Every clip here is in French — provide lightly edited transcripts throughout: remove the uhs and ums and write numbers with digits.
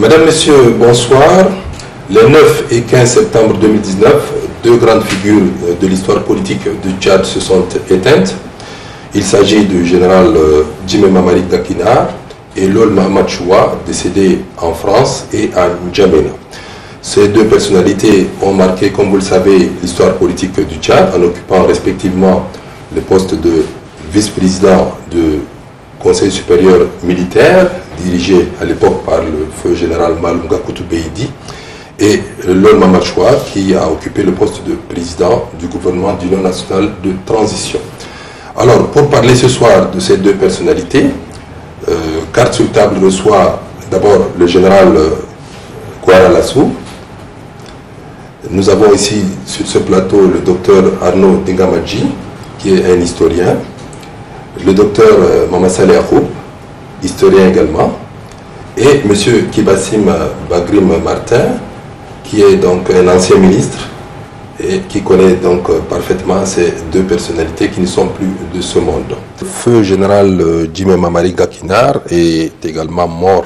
Mesdames, Messieurs, bonsoir. Le 9 et 15 septembre 2019, deux grandes figures de l'histoire politique du Tchad se sont éteintes. Il s'agit du général Djimé Mamari Gakina et Lol Mahamat Choua, décédé en France et à N'Djamena. Ces deux personnalités ont marqué, comme vous le savez, l'histoire politique du Tchad en occupant respectivement le poste de vice-président du Conseil supérieur militaire, dirigé à l'époque par le feu général Maloum Gakou Beidi, et Lol Mahamat Choua, qui a occupé le poste de président du gouvernement d'Union nationale de transition. Alors, pour parler ce soir de ces deux personnalités, Carte sur table reçoit d'abord le général Kouara Lassou. Nous avons ici sur ce plateau le docteur Arnaud Dingamadji, qui est un historien, le docteur Mama Saleh Achoub, historien également, et M. Kibassim Bagrim Martin, qui est donc un ancien ministre et qui connaît donc parfaitement ces deux personnalités qui ne sont plus de ce monde. Le feu général Djimé Mamari Gakinar est également mort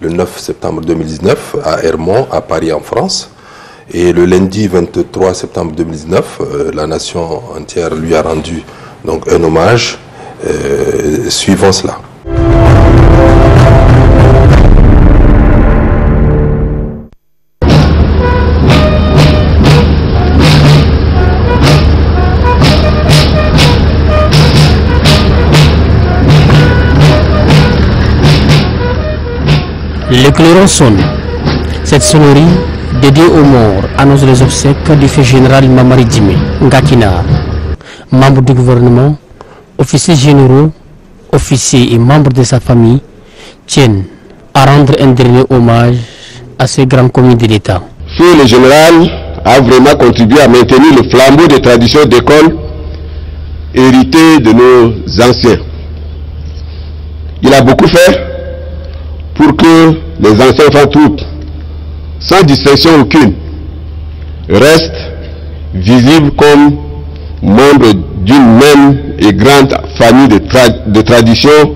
le 9 septembre 2019 à Hermont, à Paris en France. Et le lundi 23 septembre 2019, la nation entière lui a rendu donc un hommage. Suivons cela. Le clairon sonne. Cette sonnerie, dédiée aux morts, annonce les obsèques du feu général Mamari Djimé Gakina. Membres du gouvernement, officiers généraux, officiers et membres de sa famille tiennent à rendre un dernier hommage à ce grand commis de l'État. Feu le général a vraiment contribué à maintenir le flambeau des traditions d'école héritées de nos anciens. Il a beaucoup fait pour que les anciens enfants-troupes, sans distinction aucune, restent visibles comme membres d'une même et grande famille de traditions,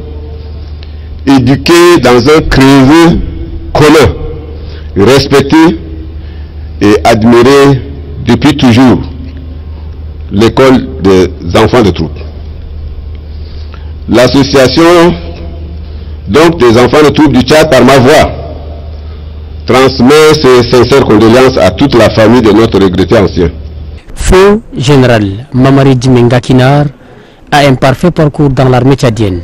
éduqués dans un creuset commun, respectés et admirés depuis toujours, l'école des enfants de troupe. L'association donc des enfants de troupe du Tchad, par ma voix, transmet ses sincères condoléances à toute la famille de notre regretté ancien. Feu général Mamari Djimé Gakinar a un parfait parcours dans l'armée tchadienne.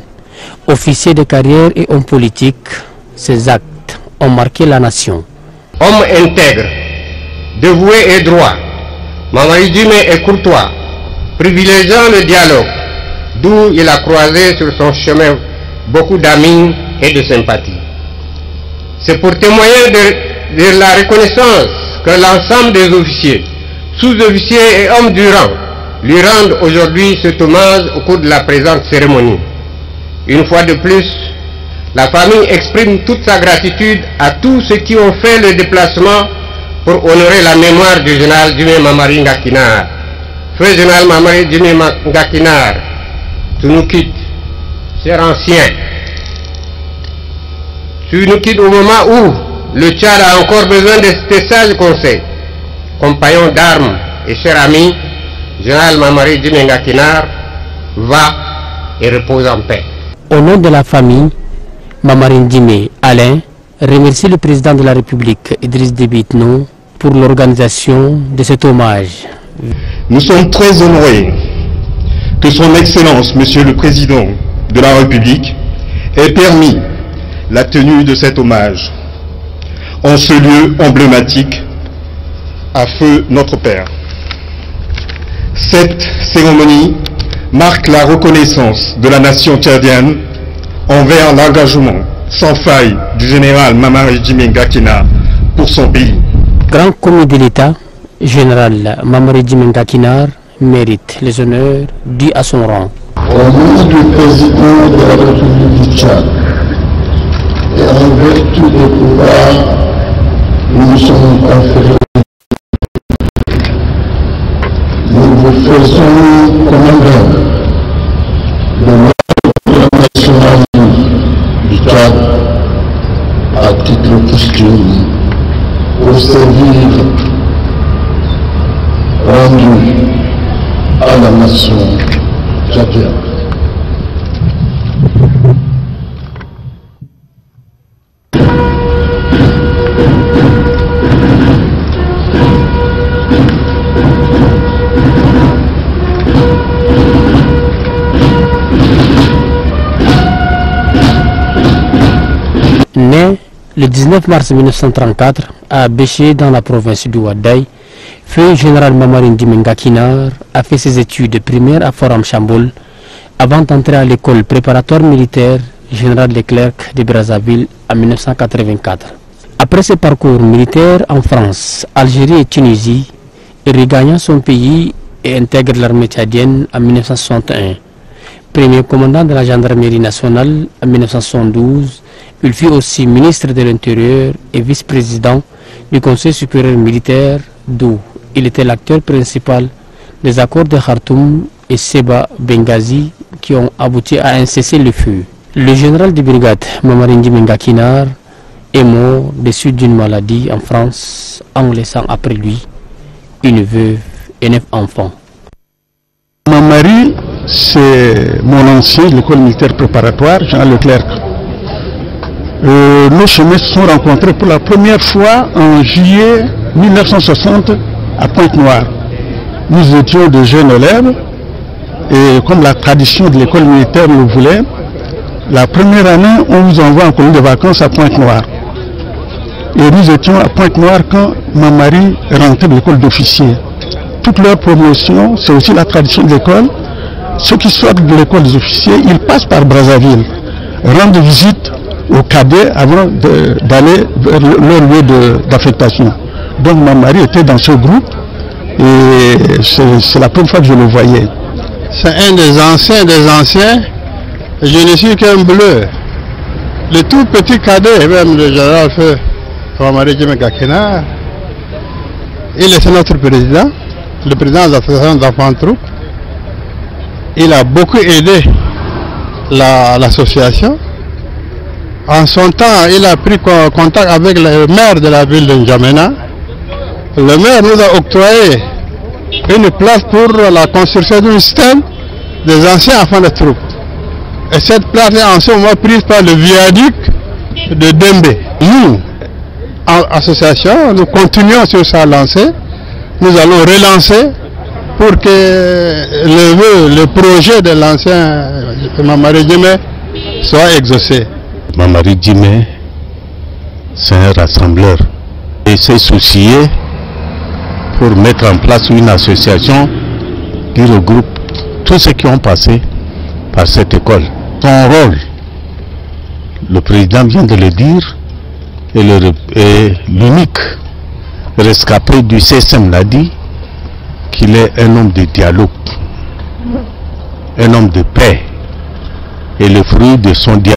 Officier de carrière et homme politique, ses actes ont marqué la nation. Homme intègre, dévoué et droit, Mamari Djimé est courtois, privilégiant le dialogue, d'où il a croisé sur son chemin beaucoup d'amis et de sympathie. C'est pour témoigner de la reconnaissance que l'ensemble des officiers, sous-officiers et hommes du rang lui rendent aujourd'hui cet hommage au cours de la présente cérémonie. Une fois de plus, la famille exprime toute sa gratitude à tous ceux qui ont fait le déplacement pour honorer la mémoire du général Djimé Mamari Gakinar. Feu général Mamari Djimé Gakinar, tu nous quittes, cher ancien. Tu nous quittes au moment où le Tchad a encore besoin de tes sages conseils. Compagnon d'armes et cher ami, général Mamari Djimé Gakinar, va et repose en paix. Au nom de la famille, Mamari Djimé Alain remercie le président de la République, Idriss Déby Itno, pour l'organisation de cet hommage. Nous sommes très honorés que son Excellence, Monsieur le Président de la République, ait permis la tenue de cet hommage en ce lieu emblématique à feu notre Père. Cette cérémonie marque la reconnaissance de la nation tchadienne envers l'engagement sans faille du général Mamari Djimé Gakinar pour son pays. Grand commis de l'État, général Mamari Djimé Gakinar mérite les honneurs dus à son rang. Au nom du président de la République du Tchad et en vertu des pouvoirs nous sommes conférés, nous vous faisons commandant de l'ordre national du Tchad à titre posthume. Né le 19 mars 1934 à Béché dans la province du Ouaddaï, feu général Mamari Ndimé Ngakinar a fait ses études primaires à Forum Chamboul avant d'entrer à l'école préparatoire militaire Général Leclerc de Brazzaville en 1984. Après ses parcours militaires en France, Algérie et Tunisie, il regagna son pays et intègre l'armée tchadienne en 1961. Premier commandant de la gendarmerie nationale en 1972, il fut aussi ministre de l'Intérieur et vice-président du Conseil supérieur militaire d'où il était l'acteur principal des accords de Khartoum et Seba Benghazi qui ont abouti à un cessez-le-feu. Le général de brigade Mamari Ndimé Ngakinar est mort des suites d'une maladie en France en laissant après lui une veuve et 9 enfants. Mamari, c'est mon ancien de l'école militaire préparatoire, Jean Leclerc. Nos chemins se sont rencontrés pour la première fois en juillet 1960 à Pointe-Noire. Nous étions de jeunes élèves et comme la tradition de l'école militaire le voulait, la première année, on nous envoie en colonie de vacances à Pointe-Noire. Et nous étions à Pointe-Noire quand Mamari rentrait de l'école d'officier. Toute leur promotion, c'est aussi la tradition de l'école. Ceux qui sortent de l'école des officiers, ils passent par Brazzaville, rendent visite aux cadets avant d'aller vers leur lieu d'affectation. Donc Mamari était dans ce groupe et c'est la première fois que je le voyais. C'est un des anciens. Je ne suis qu'un bleu. Le tout petit cadet, même le général feu Mamari Ndimé Ngakinar, il est notre président, le président de l'association d'enfants troupes. Il a beaucoup aidé l'association. En son temps, il a pris contact avec le maire de la ville de N'Djamena. Le maire nous a octroyé une place pour la construction d'un système des anciens enfants de troupes. Et cette place est en ce moment prise par le viaduc de Dembe. Nous, en association, nous continuons sur sa lancée. Nous allons relancer pour que le projet de l'ancien Mamari Ndimé soit exaucé. Mamari Ndimé, c'est un rassembleur. Il s'est soucié pour mettre en place une association qui regroupe tous ceux qui ont passé par cette école. Son rôle, le président vient de le dire, est l'unique rescapé du CSM l'a dit, qu'il est un homme de dialogue, un homme de paix, et le fruit de son dialogue,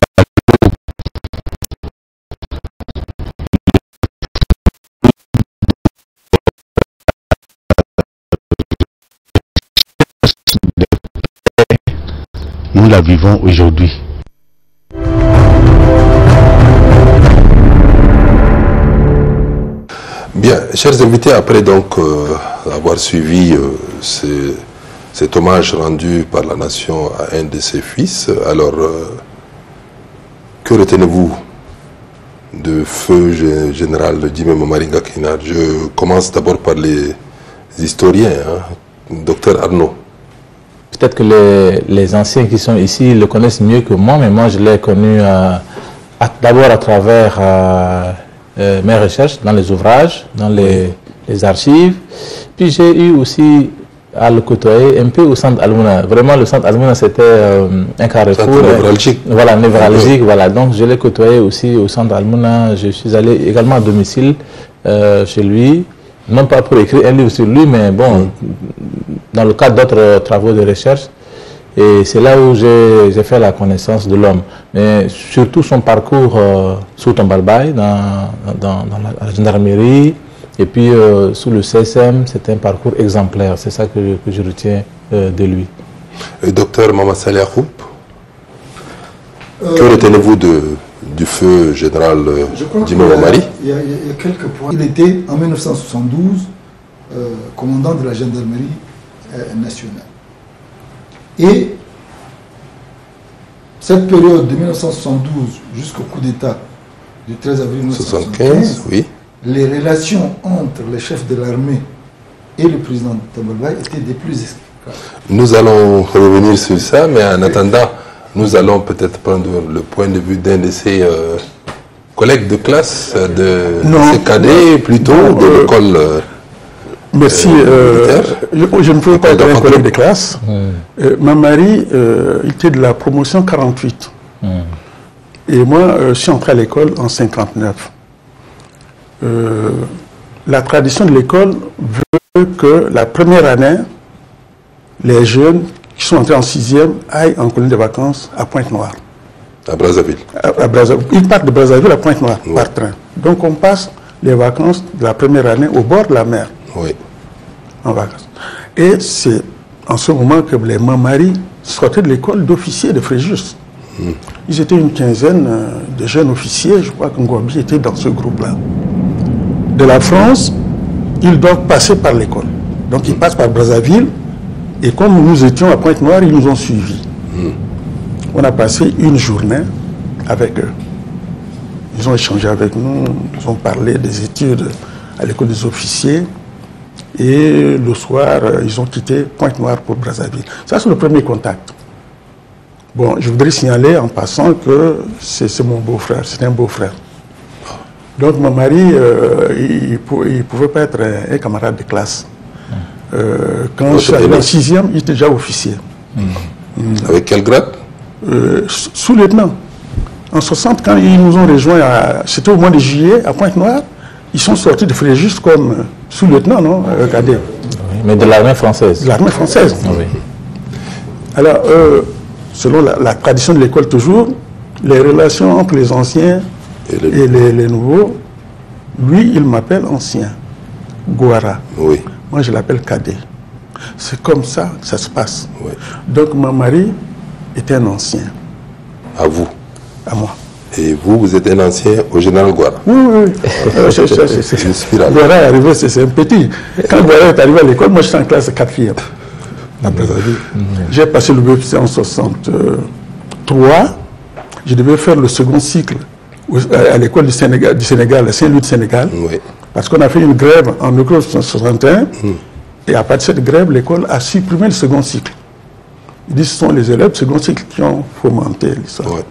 nous la vivons aujourd'hui. Bien, chers invités, après donc avoir suivi cet hommage rendu par la nation à un de ses fils, alors que retenez-vous de feu général Ndimé Mamari Ngakinar? Je commence d'abord par les historiens, docteur Arnaud. Peut-être que les anciens qui sont ici le connaissent mieux que moi, mais moi je l'ai connu d'abord à travers mes recherches dans les ouvrages, dans les archives. Puis j'ai eu aussi à le côtoyer un peu au centre Al-Mouna. Vraiment, le centre Al-Mouna, c'était un carrefour. Névralgique. Voilà, névralgique. Voilà. Donc je l'ai côtoyé aussi au centre Al-Mouna. Je suis allé également à domicile chez lui. Non pas pour écrire un livre sur lui, mais bon, dans le cadre d'autres travaux de recherche. Et c'est là où j'ai fait la connaissance de l'homme. Mais surtout son parcours sous Tombalbaye, dans la gendarmerie, et puis sous le CSM, c'est un parcours exemplaire. C'est ça que je retiens de lui. Docteur Mamadou Saleh Yacoub, que retenez-vous du feu général Ndimé Mamari? Il y a quelques points. Il était en 1972 commandant de la gendarmerie nationale. Et cette période de 1972 jusqu'au coup d'État du 13 avril 1975, oui, les relations entre les chefs de l'armée et le président Tombalbaye étaient des plus explicables. Nous allons revenir sur ça, mais en attendant, nous allons peut-être prendre le point de vue d'un de ces collègue de classe de ces cadets, plutôt de l'école merci. Je ne peux pas être un collègue de classe. Mamari, il était de la promotion 48. Et moi, je suis entré à l'école en 59. La tradition de l'école veut que la première année, les jeunes qui sont entrés en 6e aillent en colonie de vacances à Pointe-Noire. À Brazzaville. À Brazzaville. Ils partent de Brazzaville à Pointe-Noire par train. Donc on passe les vacances de la première année au bord de la mer. Oui. En vacances. Et c'est en ce moment que les Mamari sortaient de l'école d'officiers de Fréjus. Ils étaient une quinzaine de jeunes officiers. Je crois que Ngouabi était dans ce groupe-là. De la France, ils doivent passer par l'école. Donc ils passent par Brazzaville. Et comme nous étions à Pointe-Noire, ils nous ont suivis. On a passé une journée avec eux. Ils ont échangé avec nous, ils ont parlé des études à l'école des officiers. Et le soir, ils ont quitté Pointe-Noire pour Brazzaville. Ça, c'est le premier contact. Bon, je voudrais signaler en passant que c'est mon beau-frère, c'est un beau-frère. Donc, mon mari, il ne pouvait pas être un camarade de classe. Quand je suis arrivé en 6e, il était déjà officier. Avec quel grade? Sous-lieutenant. En 60, quand ils nous ont rejoints, c'était au mois de juillet, à Pointe-Noire, ils sont sortis de Fréjus comme sous-lieutenant, non, cadet. Oui, mais de l'armée française. De l'armée française. Oui. Alors, selon la tradition de l'école toujours, les relations entre les anciens et les nouveaux, lui, il m'appelle ancien, Gouara. Oui. Moi, je l'appelle cadet. C'est comme ça que ça se passe. Oui. Donc, mon mari était un ancien. À vous? À moi. Et vous, vous êtes un ancien au général Gouara? Oui, oui. C'est une spirale. Gouara est arrivé, c'est un petit. Quand Gouara est arrivé à l'école, moi, j'étais en classe 4e. J'ai passé le BEPC en 63. Je devais faire le second cycle à l'école du Sénégal, à Saint-Louis de Sénégal. Oui. Parce qu'on a fait une grève en octobre 1961. Et à partir de cette grève, l'école a supprimé le second cycle. Ils disent que ce sont les élèves du second cycle qui ont fomenté l'histoire. Oui.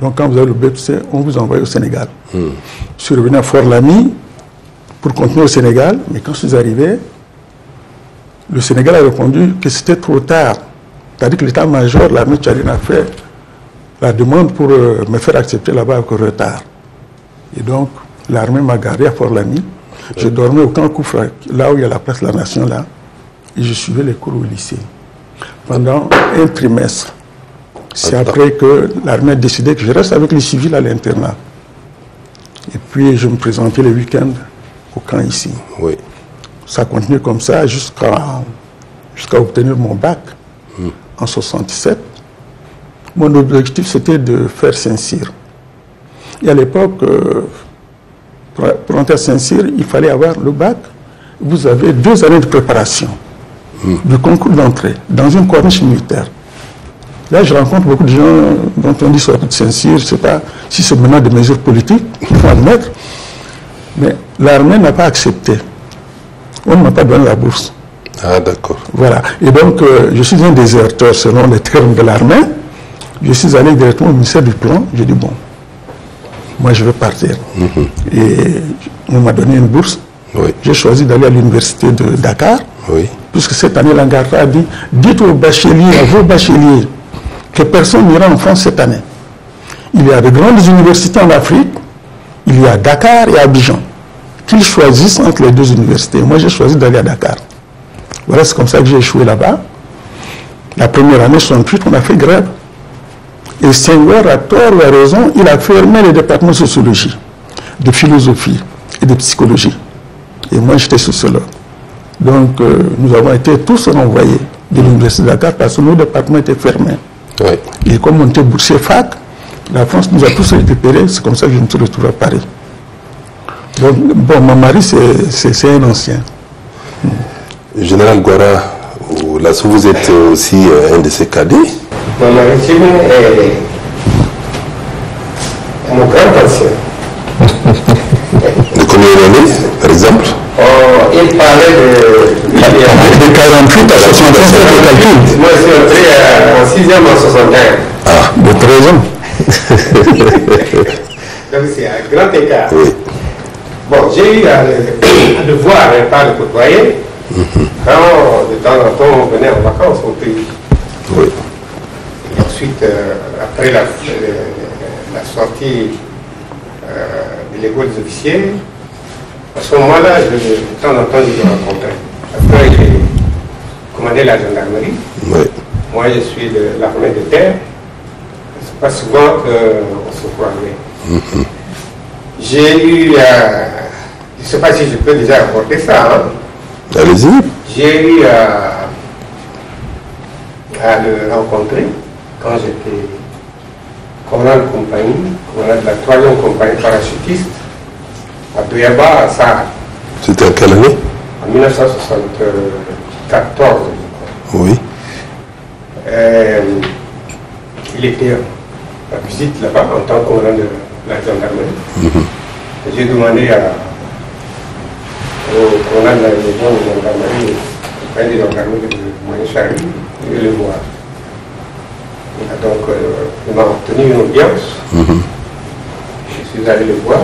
Donc quand vous avez le BEPC, on vous envoie au Sénégal. Je suis revenu à Fort-Lamy pour continuer au Sénégal. Mais quand je suis arrivé, le Sénégal a répondu que c'était trop tard. C'est-à-dire que l'état-major, l'armée tchadienne, a fait la demande pour me faire accepter là-bas avec retard. Et donc, l'armée m'a gardé à Fort-Lamy. Je dormais au camp Koufra, là où il y a la place de la Nation, là. Et je suivais les cours au lycée. Pendant un trimestre. C'est après que l'armée a décidé que je reste avec les civils à l'internat. Et puis, je me présentais les week-ends au camp ici. Oui. Ça a continué comme ça jusqu'à obtenir mon bac en 67. Mon objectif, c'était de faire Saint-Cyr. Et à l'époque, pour entrer à Saint-Cyr, il fallait avoir le bac. Vous avez 2 années de préparation du concours d'entrée dans une corniche militaire. Là, je rencontre beaucoup de gens dont on dit sortir de Saint-Cyr. Je ne sais pas si c'est maintenant des mesures politiques, il faut admettre. Mais l'armée n'a pas accepté. On ne m'a pas donné la bourse. Ah, d'accord. Voilà. Et donc, je suis un déserteur selon les termes de l'armée. Je suis allé directement au ministère du Plan. J'ai dit, bon, moi, je veux partir. Et on m'a donné une bourse. Oui. J'ai choisi d'aller à l'université de Dakar. Oui. Puisque cette année, l'Angarta a dit, dites aux bacheliers, à vos bacheliers, que personne n'ira en France cette année. Il y a de grandes universités en Afrique. Il y a Dakar et Abidjan. Qu'ils choisissent entre les 2 universités. Moi, j'ai choisi d'aller à Dakar. Voilà, c'est comme ça que j'ai échoué là-bas. La première année, 68, on a fait grève. Et Senghor, à tort ou à raison, il a fermé les départements de sociologie, de philosophie et de psychologie. Et moi, j'étais sociologue. Donc, nous avons été tous renvoyés de l'université de Dakar parce que nos départements étaient fermés. Oui. Et comme on était boursier fac, la France nous a tous récupérés. C'est comme ça que je me suis retrouvé à Paris. Donc, bon, mon mari, c'est un ancien. Général Gouara, là, vous êtes aussi un de ces cadets. Mon mari est mon grand ancien. De combien d'années, par exemple? Il parlait de 48 à 65, le calcul. Moi, je suis entré en 6e en 61. Ah, de 13 ans. Donc, c'est à grand écart. Oui. Bon, j'ai eu à le voir, mais pas le côtoyer, quand de temps en temps on venait en vacances au pays. Oui. Et ensuite, après la sortie de l'école des officiers, à ce moment-là, de temps en temps, je le rencontrais. Après, j'ai commandé la gendarmerie. Oui. Moi, je suis de l'armée de terre. C'est pas souvent qu'on se croirait. J'ai eu, je ne sais pas si je peux déjà rapporter ça. Hein. Allez-y. J'ai eu à le rencontrer quand j'étais commandant de compagnie, commandant de la 3e compagnie parachutiste à Douyaba, à Sahara. C'était en quelle année? En 1974, je crois. Oui. Il était à visite là-bas en tant que commandant de la gendarmerie. J'ai demandé au commandant de la région de gendarmerie, au des gendarmeries de Manéchari, de le voir. Donc, il m'a obtenu une audience. Je suis allé le voir.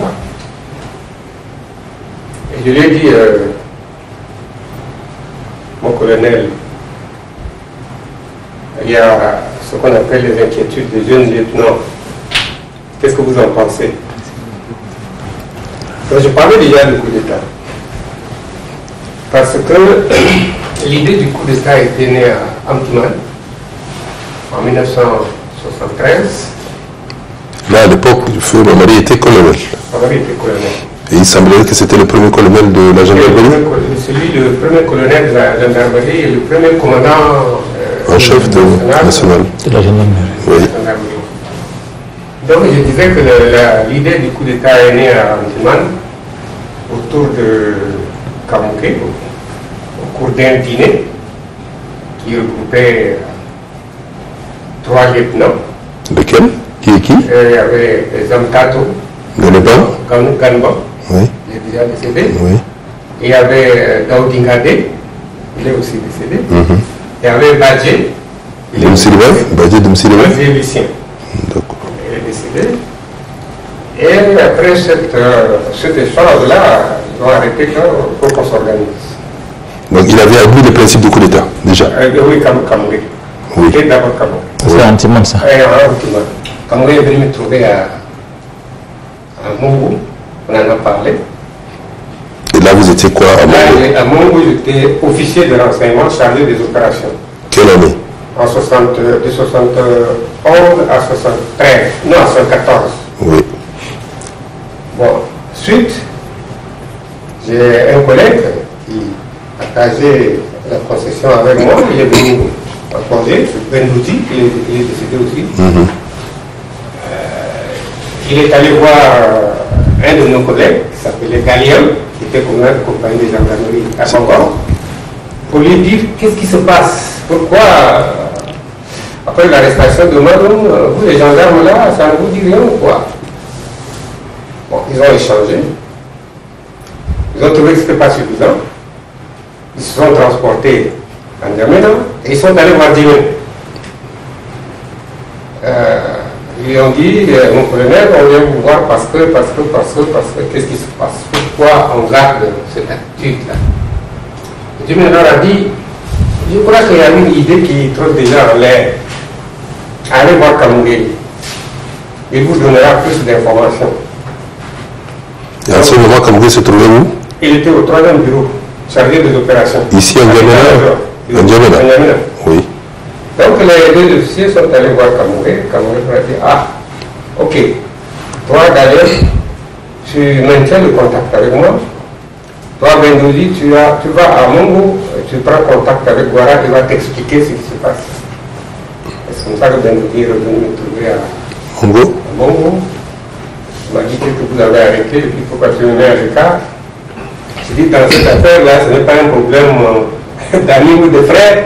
Et je lui ai dit, mon colonel, il y a ce qu'on appelle les inquiétudes des jeunes lieutenants. Qu'est-ce que vous en pensez? Donc, je parlais déjà du coup d'État. Parce que l'idée du coup d'État était née à Amtiman en 1973. Là, à l'époque, le feu Mamari était colonel. Mamari était colonel. Et il semblait que c'était le premier colonel de la gendarmerie. Le premier colonel de la gendarmerie et le premier commandant en chef national de la gendarmerie. Oui. Donc je disais que l'idée du coup d'État est née à Antiman autour de Kamouké, au cours d'un dîner qui regroupait 3 lieutenants. Lequel? Qui est qui? Il y avait Zamtato, Ganeba. Ganba, Oui. il est déjà décédé. Oui. Il y avait Daoudingade, il est aussi décédé. Il y avait Badje. Badje Dumsiliba. Badje Lucien. D'accord. Il est décédé. Et après cet échange-là, ils ont arrêté qu'il faut qu'on s'organise. Donc il avait admis le principe du coup d'État, déjà. Oui, Kamoué. Oui. C'était d'abord Kamoué. C'est Antiman, ça. Oui, Antiman. Kamoué est venu me trouver à Mungu. On en a parlé. Et là, vous étiez quoi à Mungu? À Mungu, j'étais officier de renseignement chargé des opérations. Quelle année? De 71 à 73. Non, à 74. Oui. Bon, suite, j'ai un collègue qui partageait la concession avec moi. Il est venu en congé, c'est Bendouti, il est décédé aussi. Il est allé voir un de nos collègues qui s'appelait Galien, qui était commandant de compagnie de gendarmerie à Bangor, pour lui dire qu'est-ce qui se passe, pourquoi après l'arrestation de Manon, vous les gendarmes là, ça ne vous dit rien ou quoi? Bon, ils ont échangé, ils ont trouvé que ce n'était pas suffisant, ils se sont transportés en Djamena et ils sont allés voir Djamena. Ils ont dit, mon colonel, on vient vous voir parce que, qu'est-ce qui se passe? Pourquoi on garde cette attitude-là? Djamena leur a dit, je crois qu'il y a une idée qui trotte déjà en l'air. Allez voir Kamoué. Il vous donnera plus d'informations. Et à ce moment, Kamoué se trouvait où? Il était au 3e bureau, chargé des opérations. Ici, en Djamena? En Djamena. Oui. Donc les deux officiers sont allés voir Kamoué. Kamoué leur a dit, ah, ok, toi, Galien, tu maintiens le contact avec moi. Toi, Bendouzi, tu vas à Mungu, tu prends contact avec Guara, il va t'expliquer ce qui se passe. C'est comme ça que Bendouzi est revenu me trouver à Mungu. Il m'a dit que vous avez arrêté et qu'il faut continuer à l'écart. J'ai dit, dans cette affaire-là, ce n'est pas un problème d'amis ou de frères,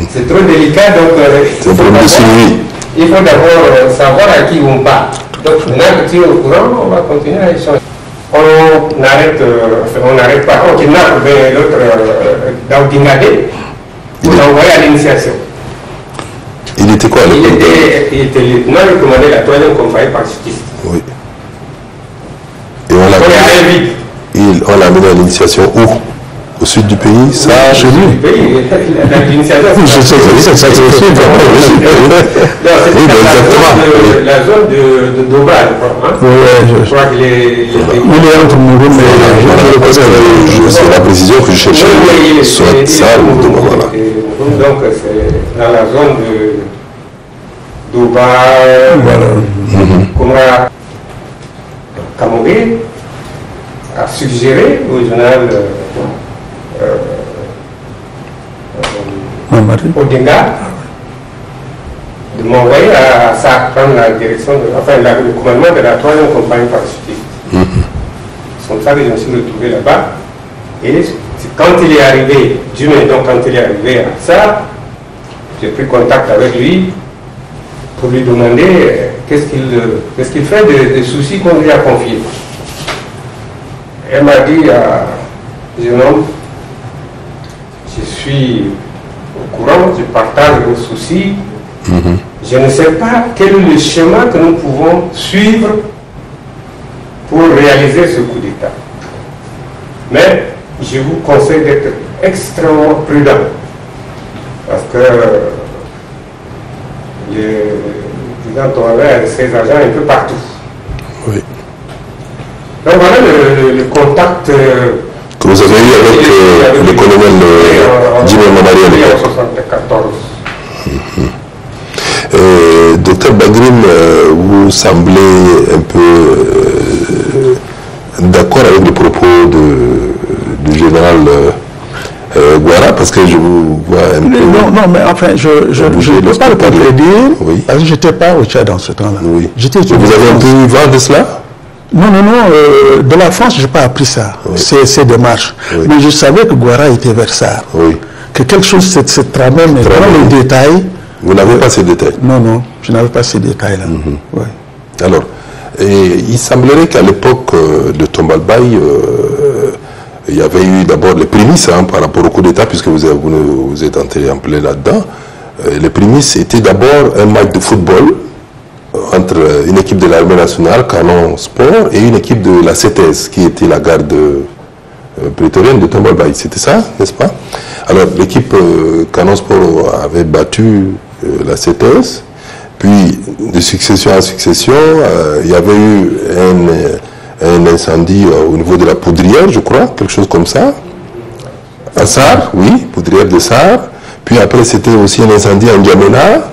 c'est trop délicat, donc il faut d'abord savoir à qui on parle. Donc maintenant que tu es au courant, on va continuer à échanger. On n'arrête pas, on kidnappe l'autre Daoudingade pour l'envoyer à l'initiation. Il était quoi? Il était lieutenant, il commandait la 3e compagnie parachutiste. Oui. on l'a amené à l'initiation où? Au sud du pays, ça chez lui. L'initiation, c'est la zone de Doba, je crois qu'il est entre Mourou, mais c'est la précision que je cherchais. Soit ça ou Doba, voilà. Donc c'est dans la zone de Doba, Koumra Kamogé a suggéré au journal Odinga de m'envoyer à ça, prendre la direction, le commandement de la 3e compagnie parachutiste. C'est comme ça que je me suis retrouvé là-bas. Et quand il est arrivé, donc quand il est arrivé à ça, j'ai pris contact avec lui pour lui demander qu'est-ce qu'il fait des soucis qu'on lui a confiés. Elle m'a dit, jeune homme, je suis au courant, je partage vos soucis. Je ne sais pas quel est le schéma que nous pouvons suivre pour réaliser ce coup d'État. Mais je vous conseille d'être extrêmement prudent. Parce que le président Touadéra a ses agents un peu partout. Oui. Donc voilà le contact que vous avez eu avec le colonel Jimmy Mamari à l'époque. En 1974. Docteur Bagrim, vous semblez un peu d'accord avec les propos du général Ouattara, parce que je vous vois un peu... Non, mais enfin, je ne peux pas le contredire, oui. Parce que je n'étais pas au Tchad dans ce temps-là. Oui. Vous avez un peu vent de cela? Non, de la France, je n'ai pas appris ça, oui. Ces démarches. Oui. Mais je savais que Ouattara était vers ça. Oui. Que quelque chose se tramait, mais dans les détails... Vous n'avez pas ces détails? Non, je n'avais pas ces détails-là. Oui. Alors, il semblerait qu'à l'époque de Tombalbaye, il y avait eu d'abord les prémices par rapport au coup d'État, puisque vous êtes entré en plein là-dedans. Les prémices étaient d'abord un match de football entre une équipe de l'armée nationale, Canon Sport, et une équipe de la CETES, qui était la garde prétorienne de Tombalbaye. C'était ça, n'est-ce pas? Alors, l'équipe Canon Sport avait battu la CETES, puis de succession en succession, il y avait eu un incendie au niveau de la poudrière, je crois, quelque chose comme ça. À Sar, oui, poudrière de Sar. Puis après, c'était aussi un incendie en N'Djamena.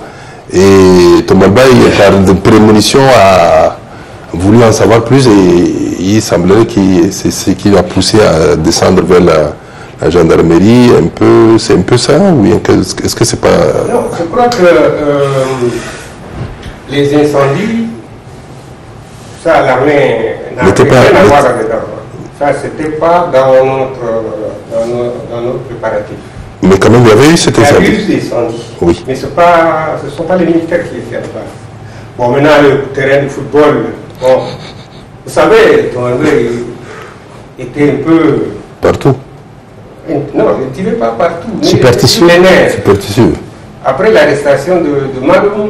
Et Tombalbaye, par de prémonition, a voulu en savoir plus et il semblerait que c'est ce qui l'a poussé à descendre vers la gendarmerie. C'est un peu ça? Oui, est-ce que c'est pas... Non, je crois que les incendies, ça, l'armée n'avait rien à voir avec ça. Ça, c'était pas dans notre préparatif. Mais quand même, il y avait eu cet incendie. Il y a eu des incendies. Oui. Mais ce ne sont pas les militaires qui étaient là-bas. Bon, maintenant, le terrain de football, bon, vous savez, Touadéra était un peu... Partout. Non, il ne tirait pas partout. Superstitieux. Superstitieux. Après l'arrestation de Maloum,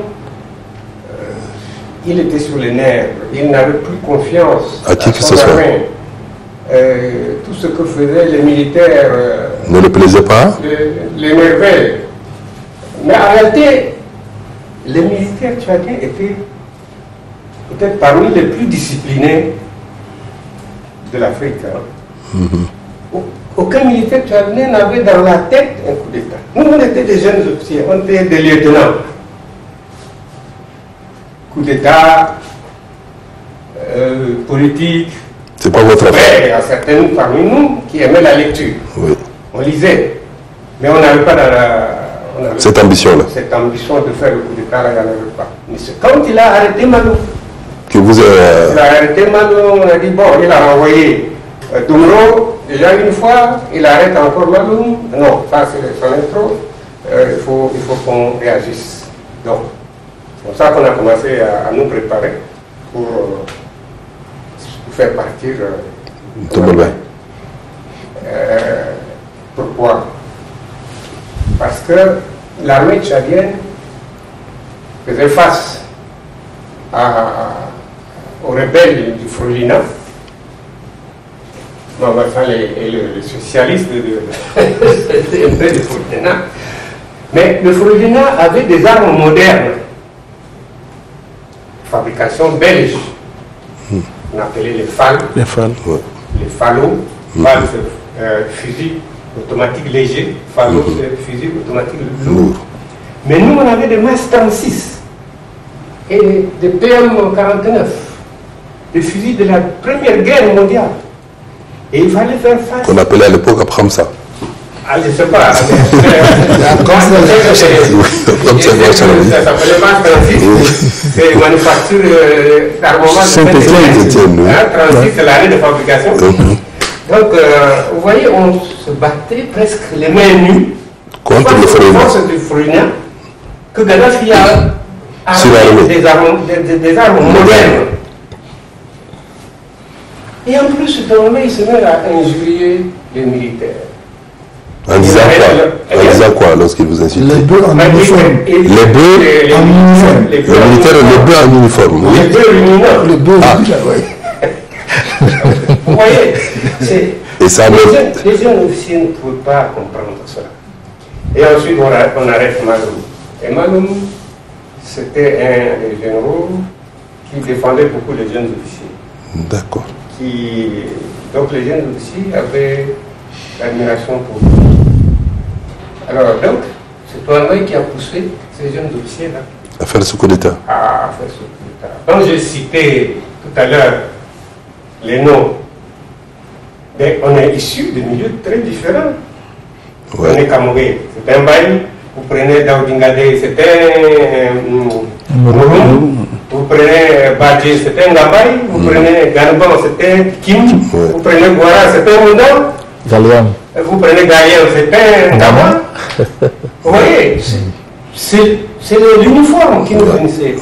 il était sur les nerfs. Il n'avait plus confiance à qui que ce soit. Tout ce que faisaient les militaires ne le plaisait pas. L'énervait. Mais en réalité, les militaires tchadiens étaient peut-être parmi les plus disciplinés de l'Afrique. Aucun militaire tchadien n'avait dans la tête un coup d'État. Nous, on était des jeunes officiers, on était des lieutenants. Coup d'État, politique. C'est pas votre affaire. Il y a certains parmi nous qui aimaient la lecture. Oui. On lisait. Mais on n'avait pas cette ambition-là. Cette ambition de faire le coup d'État, il n'y en avait pas. Mais c'est quand il a arrêté Maloum. Il a arrêté Maloum, on a dit, bon, il a renvoyé Doumro, déjà une fois, il arrête encore Maloum. Non, ça c'est son intro. Il faut qu'on réagisse. Donc, c'est pour ça qu'on a commencé à nous préparer pour faire partir Tombalbaye. Pourquoi? Parce que l'armée tchadienne faisait face aux rebelles du Frelina Mamadou Saleh est le socialiste de Froudina. Mais le Froudina avait des armes modernes, fabrication belge. On appelait les FAL. Les FAL. Ouais. Les FALO. FAL, c'est fusil automatique léger. FALO, c'est fusil automatique lourd. Mais nous, on avait des MAS 36 et des PM49, des fusils de la Première Guerre mondiale. Et il fallait faire face. Qu'on appelait à l'époque Abramsa. Ah, je ne sais pas. Ça s'appelait MAS 36. C'est une manufacture d'armement de Saint-Étienne. 36, c'est l'année de fabrication. Donc, vous voyez, on se battait presque les mains nues contre le force du Froudina que Gaddafi a armé des armes modernes. Et en plus, ce temps-là, il se met à injurier les militaires. En disant quoi? En disant quoi lorsqu'il vous insulte? Les bœufs en uniforme. Les bœufs en uniforme. Les militaires, les bœufs en uniforme. Les bœufs lumineux. Les bœufs, oui. Vous voyez, et ça les jeunes officiers ne pouvaient pas comprendre cela. Et ensuite, on arrête Maloum. Et Maloum, c'était un des généraux qui défendait beaucoup les jeunes officiers. D'accord. Donc les jeunes officiers avaient l'admiration pour lui. Alors donc, c'est Touadéra qui a poussé ces jeunes officiers-là à faire ce coup d'État. À faire ce coup d'État. Donc j'ai cité tout à l'heure les noms. Mais on est issus de milieux très différents. Vous prenez Kamogé, c'est un bail. Vous prenez Daoudingade, c'est un Mouroum. Vous prenez Badji, c'est un Gambay. Vous prenez Ganban, c'est un Kim. Vous prenez Gouara, c'est un Moudon. Galian. Vous prenez Galian, c'est un Gama. Vous voyez, c'est l'uniforme qui nous unissait.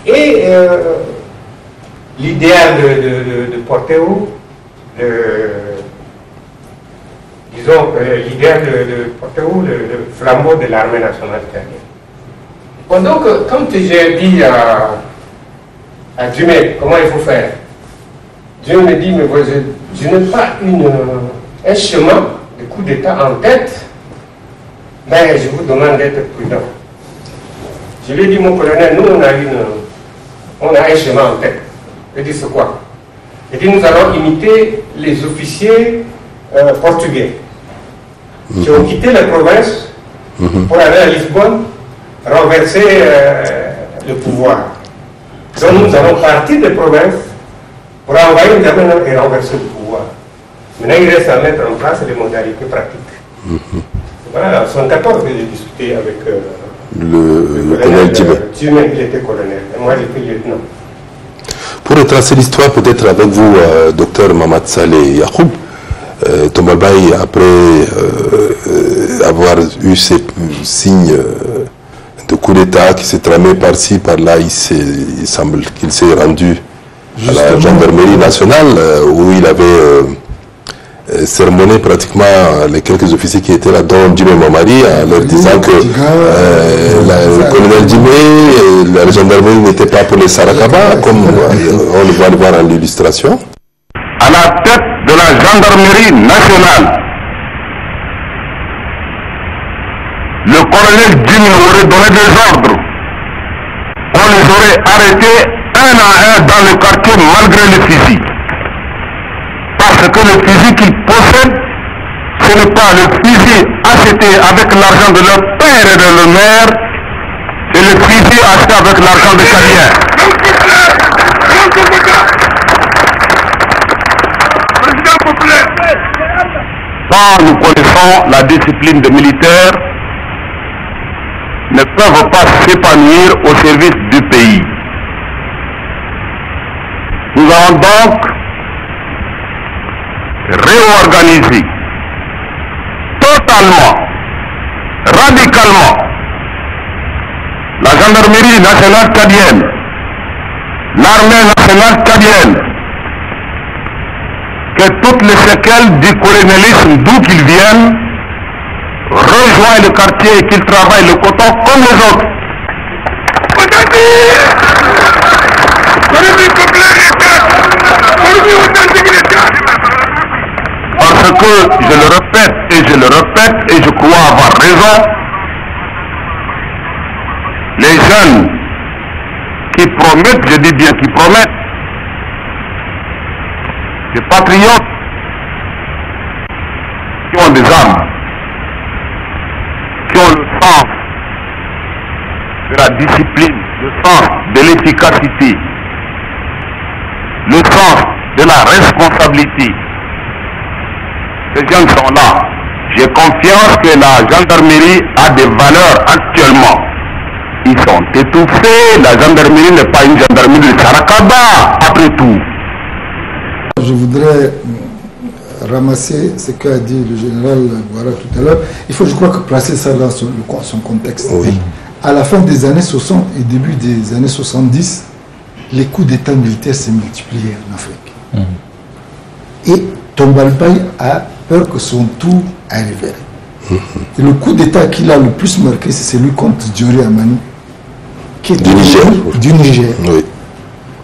Et l'idéal de Porteo, disons, l'idéal de Porteo, le flambeau de l'armée nationale italienne. Bon, donc, quand j'ai dit à Dumais comment il faut faire, Dieu me dit, mais je n'ai pas un chemin de coup d'État en tête, mais je vous demande d'être prudent. Je lui ai dit, mon colonel, nous, on a un chemin en tête. Je dis, c'est quoi? Il dit, nous allons imiter les officiers portugais qui ont quitté la province pour aller à Lisbonne, renverser le pouvoir. Donc nous allons partir des provinces pour envoyer une armée et renverser le pouvoir. Maintenant, il reste à mettre en place les modalités pratiques. Voilà, en 1914, j'ai discuté avec le colonel Djibé. Il était colonel, et moi j'étais lieutenant. Pour retracer l'histoire, peut-être avec vous, docteur Mamadou Saleh Yacoub, Tombal-Baye, après avoir eu ces signes de coup d'État qui s'est tramé par-ci, par-là, il semble qu'il s'est rendu à la gendarmerie nationale où il avait sermonné pratiquement les quelques officiers qui étaient là, dont Djimé Mamari, en leur disant que le colonel Djimé, la gendarmerie n'était pas pour les Sarakaba, comme on le voit le voir en l'illustration. À la tête de la gendarmerie nationale, le colonel Djimé aurait donné des ordres. On les aurait arrêtés un à un dans le quartier malgré le fusil. Parce que le fusil qu'ils possèdent, ce n'est pas le fusil acheté avec l'argent de leur père et de leur mère, c'est le fusil acheté avec l'argent des Cadiens. Quand nous connaissons la discipline des militaires, ne peuvent pas s'épanouir au service du pays. Nous avons donc réorganisé totalement, radicalement, la gendarmerie nationale cadienne, l'armée nationale cadienne, que toutes les séquelles du colonialisme d'où qu'ils viennent rejoignent le quartier et qu'ils travaillent le coton comme les autres. Parce que, je le répète et je crois avoir raison, les jeunes qui promettent, je dis bien qui promettent, des patriotes qui ont des armes, qui ont le sens de la discipline, le sens de l'efficacité, le sens de la responsabilité. Ces jeunes sont là. J'ai confiance que la gendarmerie a des valeurs actuellement. Ils sont étouffés. La gendarmerie n'est pas une gendarmerie de Sarakaba, après tout. Je voudrais ramasser ce qu'a dit le général Ouattara tout à l'heure. Il faut, je crois, placer ça dans son contexte. Oui. À la fin des années 60 et début des années 70, les coups d'État militaires s'est multipliés en Afrique. Et Tombalbaye a peur que son tour arrive. Et le coup d'État qui l'a le plus marqué, c'est celui contre Diori Amani, qui est du Niger. Oui.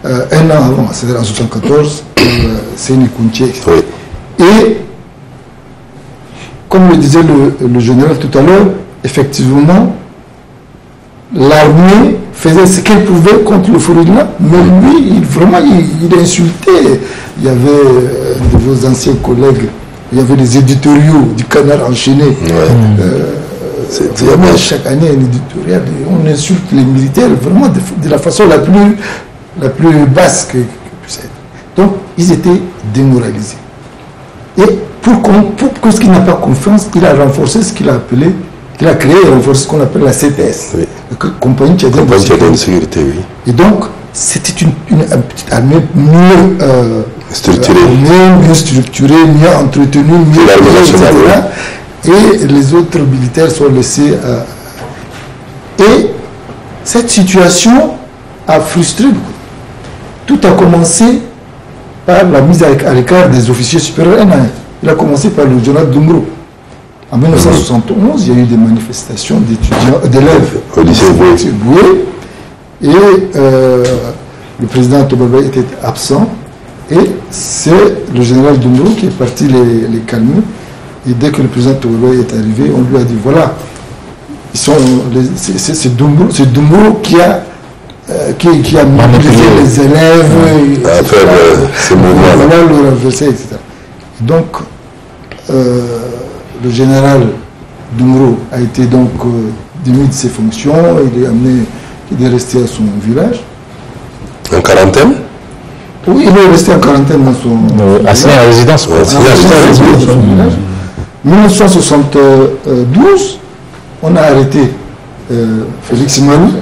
Un an avant, c'est-à-dire en 1974, Séni Kounché. Oui. Et, comme le disait le général tout à l'heure, effectivement, l'armée faisait ce qu'elle pouvait contre le Fourillah, mais lui, il insultait. Il y avait de vos anciens collègues, il y avait des éditoriaux du Canard enchaîné. Chaque année un éditorial, on insulte les militaires vraiment de la façon la plus basse que puisse être. Donc, ils étaient démoralisés. Et pour ce qui n'a pas confiance, il a renforcé ce qu'il a appelé, il a créé et renforcé ce qu'on appelle la CTS, oui. La Compagnie tchadienne de sécurité. Oui. Et donc, c'était une petite armée mieux structurée, mieux entretenue, mieux etc. Et les autres militaires sont laissés Et cette situation a frustré. Tout a commencé par la mise à l'écart des officiers supérieurs. Il a commencé par le général Dungro. En 1971, il y a eu des manifestations d'élèves au lycée Boué. Et le président Tombalbaye était absent. Et c'est le général Dungro qui est parti les calmer. Et dès que le président Tombalbaye est arrivé, on lui a dit voilà, c'est Dungro qui a manipulé les élèves, à faire ce mouvement-là. Le renverser, etc. Donc, le général Dungro a été donc démis de ses fonctions, il est resté à son village. En quarantaine? Oui, il est resté en quarantaine dans son village. À résidence. En 1972, on a arrêté Félix Malou.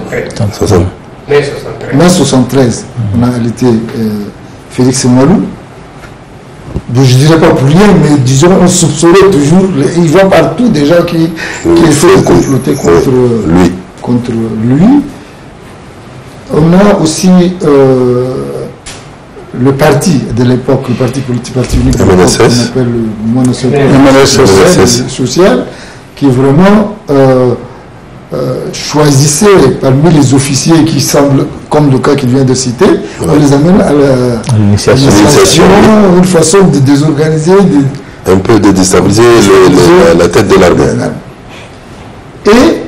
Mai 1973, on a arrêté Félix Malou. Je ne dirais pas pour rien, mais disons, on soupçonnait toujours, il voit partout des gens qui essaient de comploter contre lui. On a aussi le parti de l'époque, le parti politique, parti unique, qu'on appelle le MNSS social, qui vraiment choisissait parmi les officiers qui semblent, comme le cas qu'il vient de citer, on les amène à l'initiation, une façon de désorganiser, un peu de déstabiliser la tête de l'armée. Et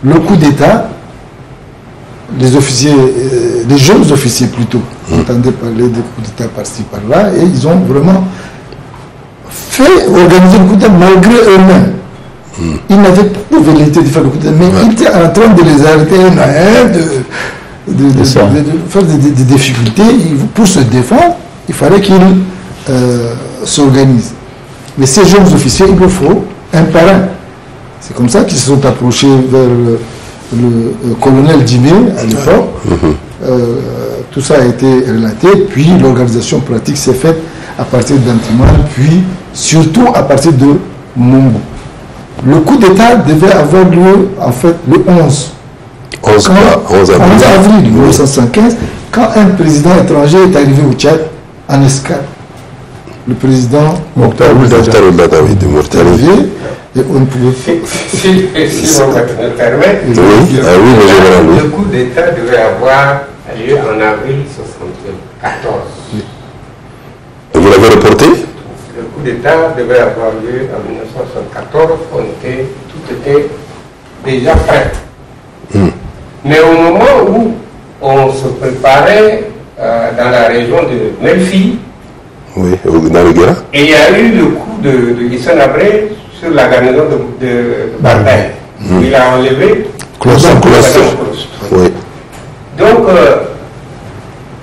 le coup d'État, les officiers, les jeunes officiers plutôt, entendaient parler de coup d'État par-ci par-là, et ils ont vraiment organisé le coup d'État malgré eux-mêmes. Ils n'avaient pas de velléité de faire le coup d'État, mais ils étaient en train de les arrêter un à un, de faire des difficultés. Pour se défendre, il fallait qu'ils s'organisent. Mais ces jeunes officiers, il leur faut un parrain. C'est comme ça qu'ils se sont approchés vers le colonel Djimé à l'époque. Tout ça a été relaté, puis l'organisation pratique s'est faite à partir d'Antimane, puis surtout à partir de Mungu. Le coup d'État devait avoir lieu en fait le 11 avril 1975, quand un président étranger est arrivé au Tchad en escale. Le président Mokhtar Ould Daddawi de Mauritanie. Et on pouvait si on me permet, le coup d'État devait avoir lieu en avril 1974. Et vous l'avez reporté? coup d'État devait avoir lieu en 1974, tout était déjà prêt. Mais au moment où on se préparait dans la région de Melfi, oui, dans le Guéra, et il y a eu le coup de Hissène Habré sur la garnison de Bardaï. Il a enlevé Closter. Oui. Donc,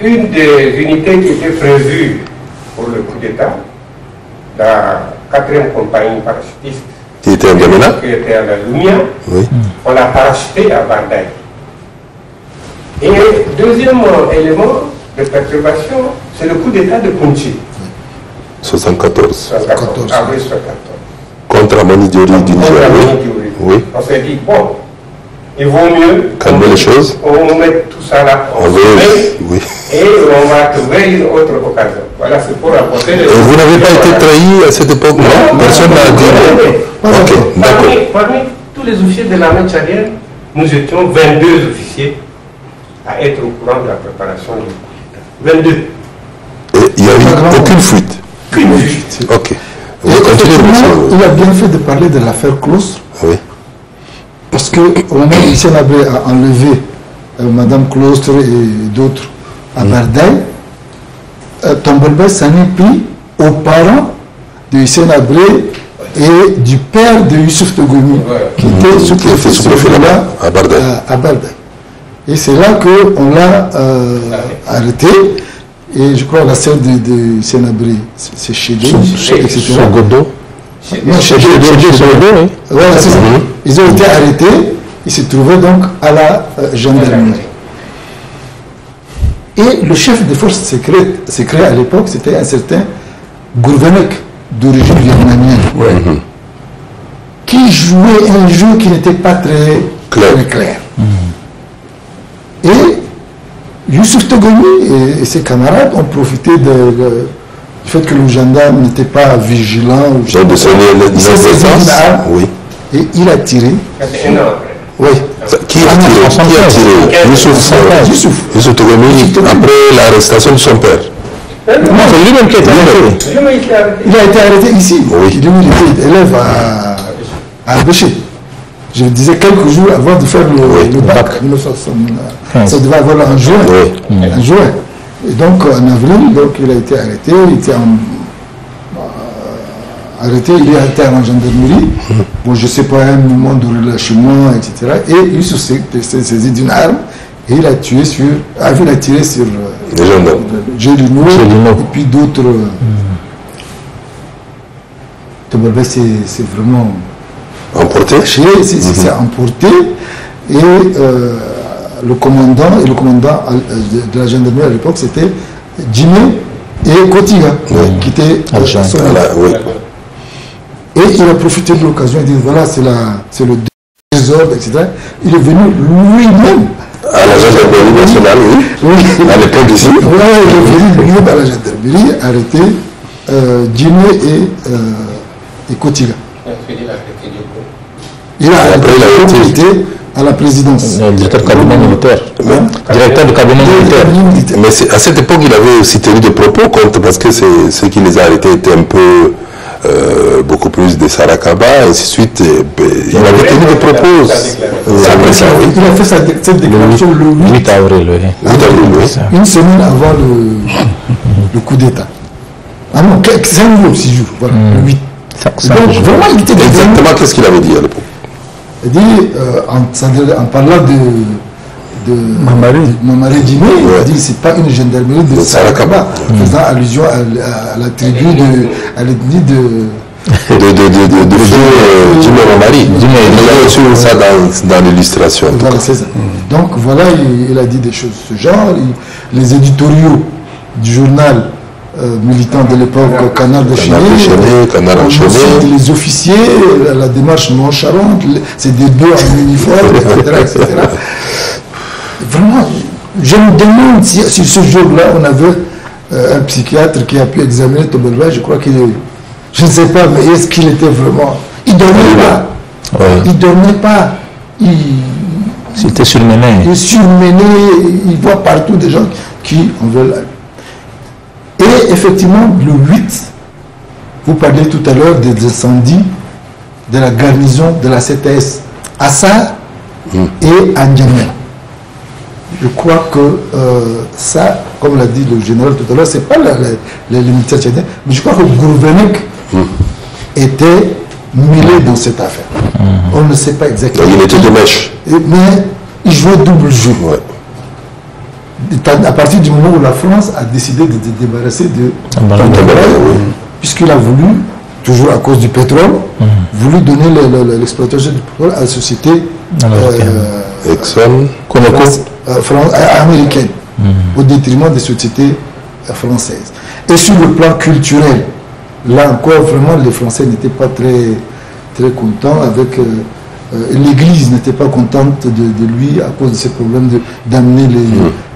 une des unités qui était prévue pour le coup d'État, la 4e compagnie parachutiste, qui était à N'Djamena, qui était à la Lumia, oui. On l'a parachutée à Bardaï. Et deuxième élément de perturbation, c'est le coup d'État de Kounchi. 74. Avril 74. Contre Amani Diori du Nigeria. Oui. On s'est dit, bon, il vaut mieux calmer les choses. On met tout ça là, oui. Et on va trouver une autre occasion. Voilà, c'est pour apporter les... Et vous n'avez pas été trahi à cette époque, non? Personne n'a dit. Ok, d'accord. Parmi tous les officiers de l'armée tchadienne, nous étions 22 officiers à être au courant de la préparation du coup d'État. 22. Et il n'y a eu aucune fuite? Aucune fuite. Ok. Et il a bien fait de parler de l'affaire Clostre. Oui. Parce qu'au moment où Hissène Habré a enlevé Madame Clostre et d'autres à Bardaï, Tombolbès s'en est pris aux parents de Hissène Habré et du père de Youssouf Togomi, qui était sous-préfet là à Bardaï. Et c'est là qu'on l'a arrêté. Et je crois la sœur de Hissène Habré, c'est Chédé, etc. Sogodo. Non, Chédé, oui. Voilà, c'est ça. Ils ont été arrêtés, ils se trouvaient donc à la gendarmerie. Et le chef des forces secrètes à l'époque, c'était un certain Gourvenec, d'origine vietnamienne, qui jouait un jeu qui n'était pas très clair. Et Youssouf Togomi et ses camarades ont profité du fait que le gendarme n'était pas vigilant. De son innocence. Oui. Et il a tiré. C'est énorme. Oui. Qui a tiré? Youssouf Togomi, après l'arrestation de son père. Non, c'est lui-même qui a été arrêté. Il a été arrêté ici. Oui. Il était élève à Béché. Je disais quelques jours avant de faire le bac. 1975. Ça devait avoir en juin. En juin. Et donc en avril, donc, il a été arrêté. Il était arrêté, il a été en gendarmerie. Bon, je ne sais pas, un moment de relâchement, etc. Et il s'est saisi d'une arme et il a tiré sur les gendarmes. Gélino et puis d'autres. C'est vraiment emporté. C'est emporté. Et le commandant de la gendarmerie à l'époque, c'était Djimé et Kotiga, qui étaient son Et il a profité de l'occasion, il dit voilà, c'est le désordre, etc. Il est venu lui-même. À la gendarmerie nationale, oui. À l'époque ici. Oui, il est venu lui-même à la gendarmerie, arrêter Djimé et Kotiga. Il a été à la présidence. Le directeur du cabinet militaire. Directeur du cabinet militaire. Mais à cette époque, il avait aussi tenu des propos contre, parce que ceux qui les a arrêtés étaient un peu beaucoup plus des Sarakaba, et ainsi de suite. Il avait tenu des propos. Il a fait cette déclaration le 8 avril. Une semaine avant le coup d'État. Ah non, 5 jours, 6 jours. Voilà, le 8. Donc, vraiment, il était exactement qu'est-ce qu'il avait dit à l'époque? Il dit, en parlant de Mamari Djimé, il dit c'est pas une gendarmerie de Sarakaba, faisant allusion à la tribu à l'ethnie de Djimé Mamari. Il a reçu ça dans l'illustration. Voilà, c'est ça. Donc voilà, il a dit des choses de ce genre. Les éditoriaux du journal militant de l'époque, Canard enchaîné, les officiers, la démarche nonchalante, c'est des bœufs en uniforme, etc. Vraiment, je me demande si ce jour-là, on avait un psychiatre qui a pu examiner Tombolbès, je crois qu'il est... Je ne sais pas, mais est-ce qu'il était vraiment... Il ne dormait pas. Il ne dormait pas. Il était surmené. Il est surmené, il voit partout des gens qui en veulent... Et effectivement, le 8, Vous parlez tout à l'heure des incendies de la garnison de la CTS à Assar et à N'Djamena. Je crois que ça, comme l'a dit le général tout à l'heure, ce n'est pas les militaires tchadiens, mais je crois que Gourvenec était mêlé dans cette affaire. On ne sait pas exactement. Il était de mèche. Mais il jouait double jeu. Ouais. À partir du moment où la France a décidé de se débarrasser de puisqu'il a voulu, toujours à cause du pétrole, voulu donner l'exploitation du pétrole à la société Exxon, américaine, au détriment des sociétés françaises. Et sur le plan culturel, là encore, vraiment, les Français n'étaient pas très contents avec... l'Église n'était pas contente de lui à cause de ces problèmes d'amener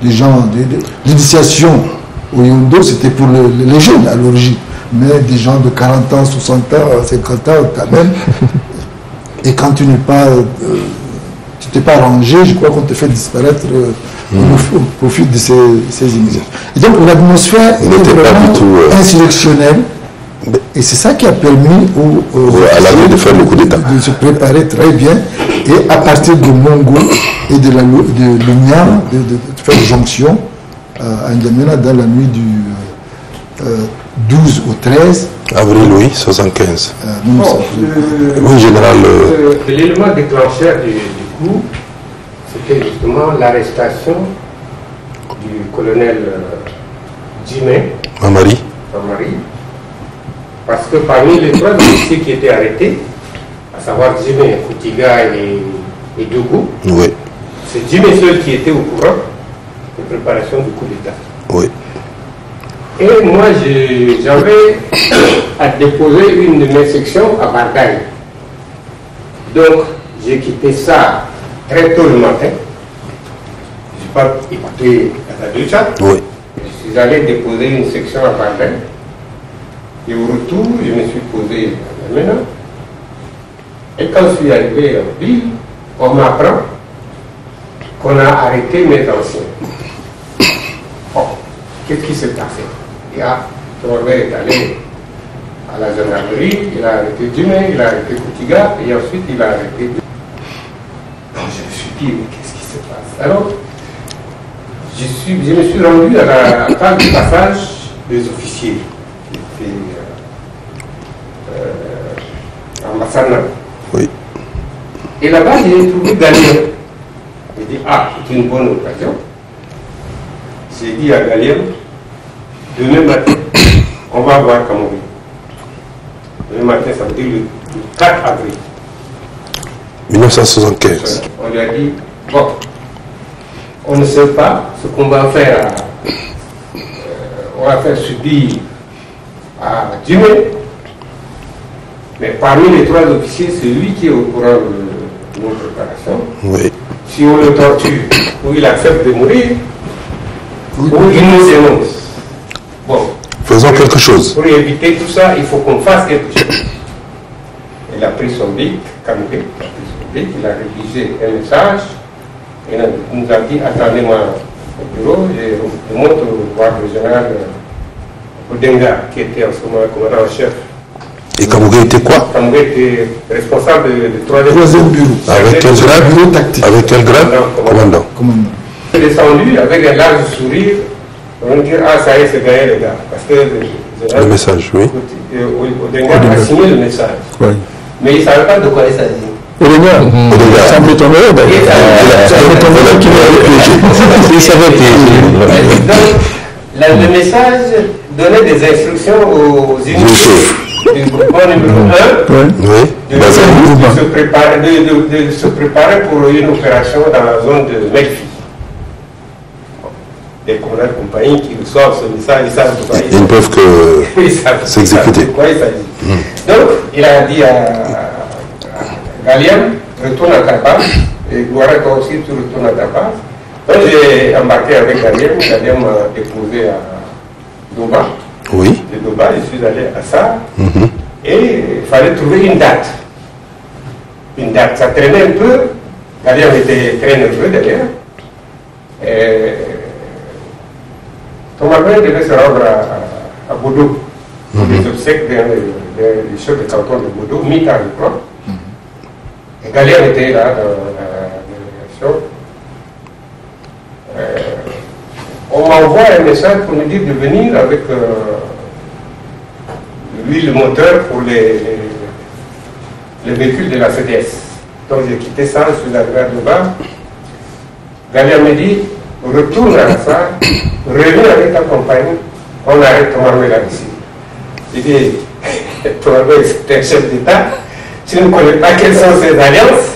les gens... L'initiation au Yondo, c'était pour les jeunes à l'origine. Mais des gens de 40 ans, 60 ans, 50 ans, quand même. Et quand tu n'es pas... tu t'es pas rangé, je crois qu'on te fait disparaître au profit de ces initiations. Et donc l'atmosphère était vraiment insurrectionnelle. Et c'est ça qui a permis à l'armée de faire le coup d'État. De se préparer très bien et à partir de Mongo et de l'Union, de faire une jonction à N'Djamena dans la nuit du 12 au 13 avril, oui, 75. Oui, général. L'élément déclencheur du coup, c'était justement l'arrestation du colonel Djimé Mamari. Parce que parmi les 3 officiers qui étaient arrêtés, à savoir Djimé, Koutiga et Dougou, oui. C'est Djimé seul qui était au courant de préparation du coup d'État. Oui. Et moi, j'avais à déposer une de mes sections à Bardaï. Donc, j'ai quitté ça très tôt le matin. Je n'ai pas écouté la radio chat. Oui. Je suis allé déposer une section à Bardaï. Et au retour, je me suis posé à N'Djamena. Et quand je suis arrivé en ville, on m'apprend qu'on a arrêté mes anciens. Bon, qu'est-ce qui s'est passé? Touré est allé à la gendarmerie, il a arrêté Djimé, il a arrêté Koutiga, et ensuite il a arrêté... Donc je me suis dit, mais qu'est-ce qui se passe? Alors, je me suis rendu à la table de passage des officiers qui étaient à Massana. Oui. Et là-bas, j'ai trouvé Galien. J'ai dit, c'est une bonne occasion. J'ai dit à Galien, demain matin, on va voir Kamogé. Demain matin, ça veut dire le 4 avril. 1975. On lui a dit, bon, on ne sait pas ce qu'on va faire on va faire subir à Djimé, mais parmi les 3 officiers, c'est lui qui est au courant de nos préparations. Oui. Si on le torture, ou il accepte de mourir, ou il nous dénonce. Bon. Faisons quelque chose. Pour éviter tout ça, il faut qu'on fasse quelque chose. Il a pris son bic, Kamogé, il a rédigé un message, et il nous a dit, attendez-moi au bureau, je monte voir le général Odenga, qui était en ce moment commandant en chef. Et Kamogé était quoi? Kamogé était responsable du 3e bureau. Avec quel grade? Bureau tactique. Avec quel grade? Commandant. Il est descendu avec un large sourire. On va dire, ça y est, c'est gagné les gars. Parce que le message, oui. Odenga a signé le message. Oui. Mais il ne savait pas de quoi il s'agit. Odenga, ça m'étonnerait d'ailleurs. Ça m'étonnerait qu'il ait il savait que... Donc, le message donnait des instructions aux unités du groupement numéro 1 de se préparer pour une opération dans la zone de Melfi. Les commandants de compagnie qui reçoivent ce message, ils savent de quoi il s'agit. Ils ne peuvent que s'exécuter. Donc, il a dit à Galien, retourne à ta base, et Gouara, toi aussi, tu retournes à ta base. Donc, j'ai embarqué avec Galien, Galien m'a déposé à Doba. Oui. De Doba, je suis allé à ça, et il fallait trouver une date. Une date, ça traînait un peu, Galien était très nerveux derrière. Thomas devait se rendre à Bodo. les obsèques des chefs de canton de Bodo, Mika, je crois. Et Galère était là dans la délégation. On m'envoie un message pour me dire de venir avec l'huile moteur pour les véhicules de la CDS. Donc j'ai quitté ça, je suis arrivé à Dubaï. Galère me dit, retourne à la salle, reviens avec ta compagne, on arrête ton armée là-dessus. J'ai dit, ton armée c'est un chef d'État, si tu ne connais pas quelles sont ses alliances,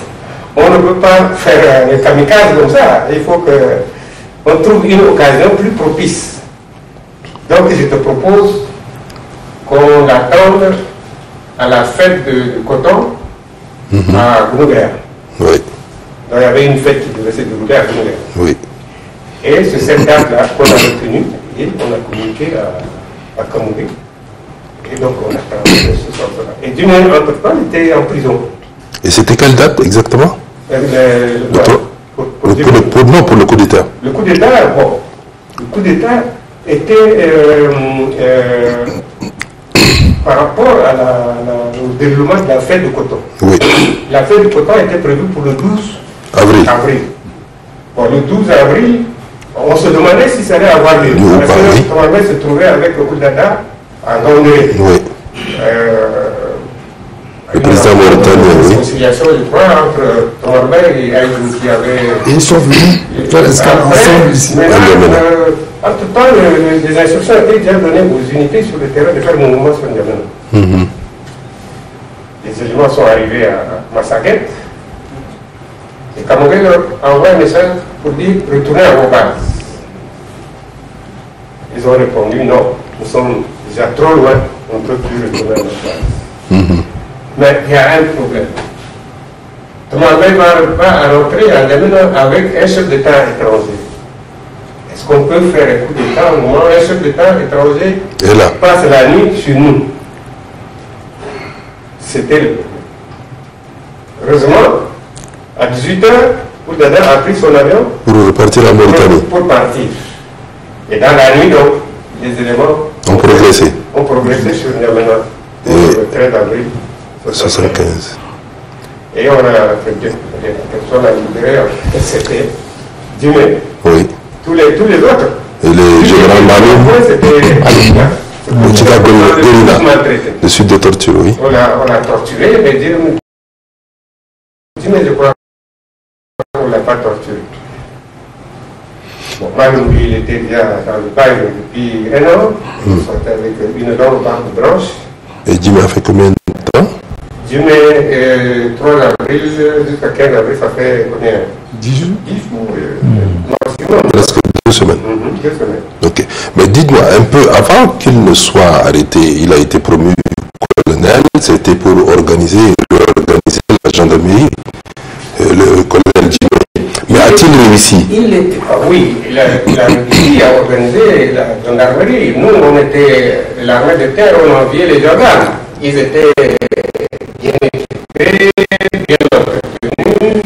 on ne peut pas faire un kamikaze comme ça. Il faut qu'on trouve une occasion plus propice. Donc je te propose qu'on attende à la fête de coton à Gounoubert. Oui. Donc il y avait une fête qui devait se dérouler à Gounoubert. Oui. Et c'est cette date-là qu'on a retenue et on a communiqué à Kamoubé. Et donc on a travaillé ce soir-là. Et d'une entre-temps, il était en prison. Et c'était quelle date exactement? Pour le coup d'État. Le coup d'État, bon, le coup d'État était par rapport au déroulement de la fête de coton. Oui. La fête de coton était prévue pour le 12 avril. Bon, le 12 avril, on se demandait si ça allait avoir lieu. Parce que Tomarmé se trouvait avec le coup d'État à Gondé. Oui. Le président mauritanien, oui. Une conciliation, je crois, entre Tomarmé et Aïdou qui avait... Ils sont venus faire l'escale ensemble ici. Entre-temps, les instructions étaient déjà données aux unités sur le terrain de faire le mouvement sur N'Djamena. Les éléments sont arrivés à Massaguette. Et Kamoubé leur envoie un message pour dire retournez à vos bases. Ils ont répondu non, nous sommes déjà trop loin, on ne peut plus retourner à nos bases. Mais il y a un problème. Tomarmé va rentrer à N'Djamena avec un chef d'État étranger. Est-ce qu'on peut faire un coup d'État au moment où un chef d'État étranger passe la nuit sur nous? C'était le problème. Heureusement, à 18h, Oudada a pris son avion pour repartir à Mauritanie. Pour partir. Et dans la nuit, donc, les éléments ont progressé. Sur N'Djamena le 13 avril 75. Et on a fait la personne à libérer, c'était Djimé. Oui. Tous les autres. Et le général Maloum, le Tchika Gorilla, le sud de torture, oui. On a torturé, mais Djimé, je crois qu'on ne l'a pas torturé. Bon, Maloum, lui, il était déjà dans le bail depuis un an. Il sortait avec une longue barbe blanche. Et Djimé a fait combien de temps? Djimé, 3 avril jusqu'à 15 avril, ça fait combien? 10 jours. 10 jours, presque 2 semaines. 2 semaines. Ok. Mais dites-moi un peu, avant qu'il ne soit arrêté, il a été promu colonel, c'était pour réorganiser la gendarmerie, le colonel Djimé. Mais a-t-il réussi? Oui, il a réussi à organiser la gendarmerie. Nous, on était l'armée de terre, on enviait les gendarmes. Ils étaient bien équipés, bien entretenus.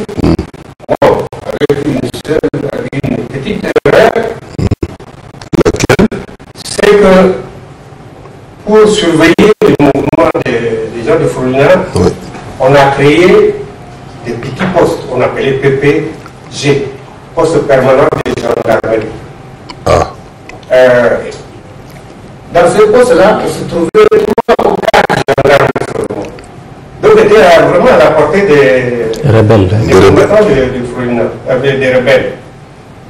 Bon, avec une petite erreur. Laquelle? C'est que pour surveiller le mouvement des gens de Fourlina, on a créé des petits postes, on appelait PPG, poste permanent de gendarmerie. Dans ce poste-là, on se trouvait 3 ou 4 gendarmes. Donc, on était vraiment à la portée des rebelles, des rebelles.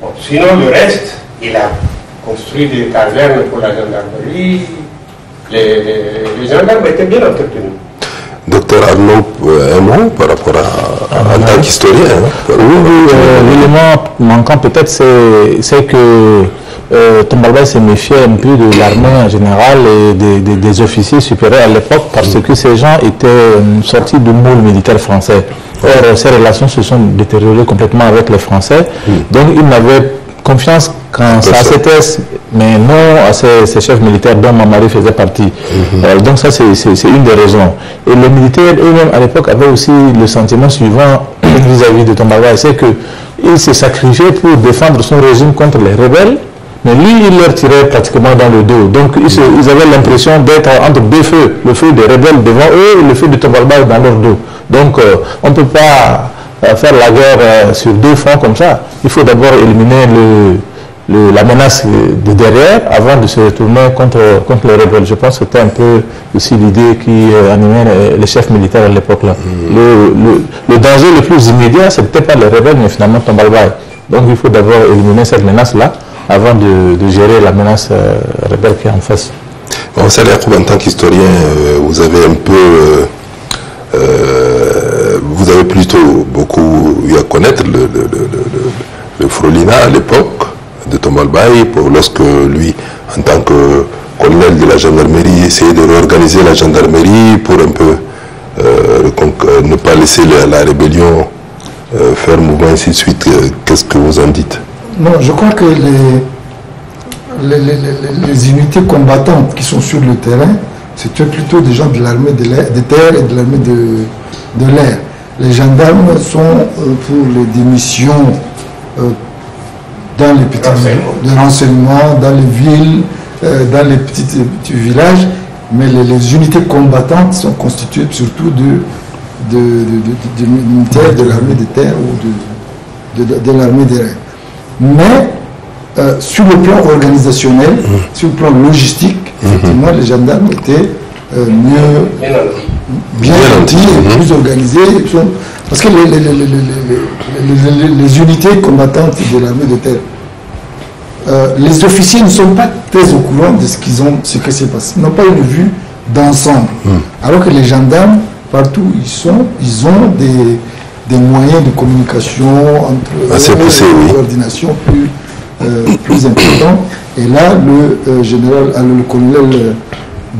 Bon, sinon, le reste, il a construit des casernes pour la gendarmerie. Les gendarmes étaient bien entretenus. Docteur Arnaud, un mot par rapport en tant qu'historien. L'élément manquant peut-être, c'est que Tombalbaye s'est méfié un peu de l'armée en général et des officiers supérieurs à l'époque parce que ces gens étaient sortis du moule militaire français. Or, ces relations se sont détériorées complètement avec les Français. Donc, ils n'avaient confiance quand ça c'était, mais non à ces chefs militaires dont Mamari faisait partie. Donc ça c'est une des raisons. Et les militaires eux-mêmes à l'époque avaient aussi le sentiment suivant vis-à-vis de Tombalbaye, c'est qu'il s'est sacrifié pour défendre son régime contre les rebelles, Mais lui, il leur tirait pratiquement dans le dos. Donc ils avaient l'impression d'être entre deux feux, le feu des rebelles devant eux et le feu de Tombalbaye dans leur dos. Donc on ne peut pas faire la guerre sur deux fronts comme ça. Il faut d'abord éliminer la menace de derrière avant de se retourner contre les rebelles. Je pense que c'était un peu aussi l'idée qui animait les chefs militaires à l'époque là. Le danger le plus immédiat, ce n'était pas les rebelles, mais finalement Tombalbaye. Donc il faut d'abord éliminer cette menace-là avant de gérer la menace rebelle qui est en face. Bon, Saleh Yacoub, en tant qu'historien, vous avez un peu... vous avez plutôt beaucoup eu à connaître le Frolina à l'époque de Tombalbaye, lorsque lui, en tant que colonel de la gendarmerie, essayait de réorganiser la gendarmerie pour un peu ne pas laisser la rébellion faire mouvement, ainsi de suite. Qu'est-ce que vous en dites? Non, je crois que les unités combattantes qui sont sur le terrain, c'était plutôt des gens de l'armée de terre et de l'armée de l'air. Les gendarmes sont pour des missions dans les petits renseignements, dans les villes, dans les petits villages, mais les unités combattantes sont constituées surtout de militaires de l'armée de terre ou de l'armée de l'air. Mais sur le plan organisationnel, sur le plan logistique, effectivement, les gendarmes étaient bien nantis et plus organisés. Parce que les unités combattantes de l'armée de terre, les officiers ne sont pas très au courant de ce que s'est passé. Ils n'ont pas une vue d'ensemble. Alors que les gendarmes, partout où ils ont des moyens de communication entre eux, coordination plus important. Et là, le colonel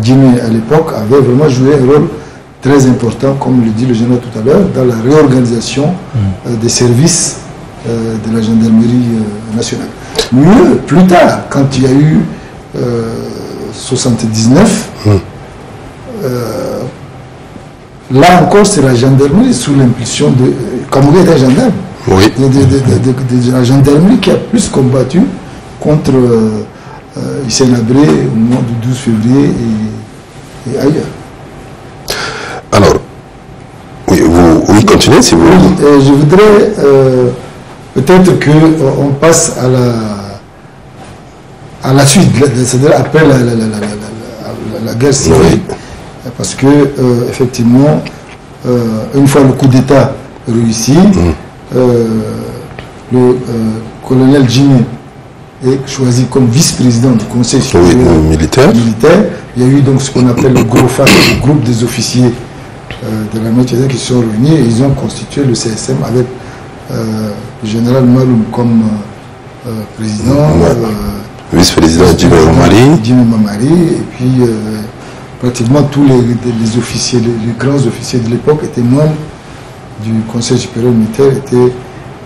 Djimé à l'époque avait vraiment joué un rôle très important, comme le dit le général tout à l'heure, dans la réorganisation des services de la gendarmerie nationale. Mieux, plus tard, quand il y a eu 79, là encore, c'est la gendarmerie sous l'impulsion de... Kamouga était gendarme. Oui. De la gendarmerie qui a plus combattu contre Hissène Habré au moment du 12 février et ailleurs. Alors, oui, continuez si vous voulez. Je voudrais peut-être qu'on passe à la suite, c'est-à-dire après la guerre civile. Oui. Parce que, effectivement, une fois le coup d'État réussi, le colonel Djimé est choisi comme vice-président du Conseil supérieur militaire. Il y a eu donc ce qu'on appelle le GROFA, le groupe des officiers de l'armée tchadienne qui se sont réunis et ils ont constitué le CSM avec le général Maloum comme président, vice-président Djimé Mamari, et puis pratiquement tous les officiers, les grands officiers de l'époque étaient membres du Conseil supérieur militaire.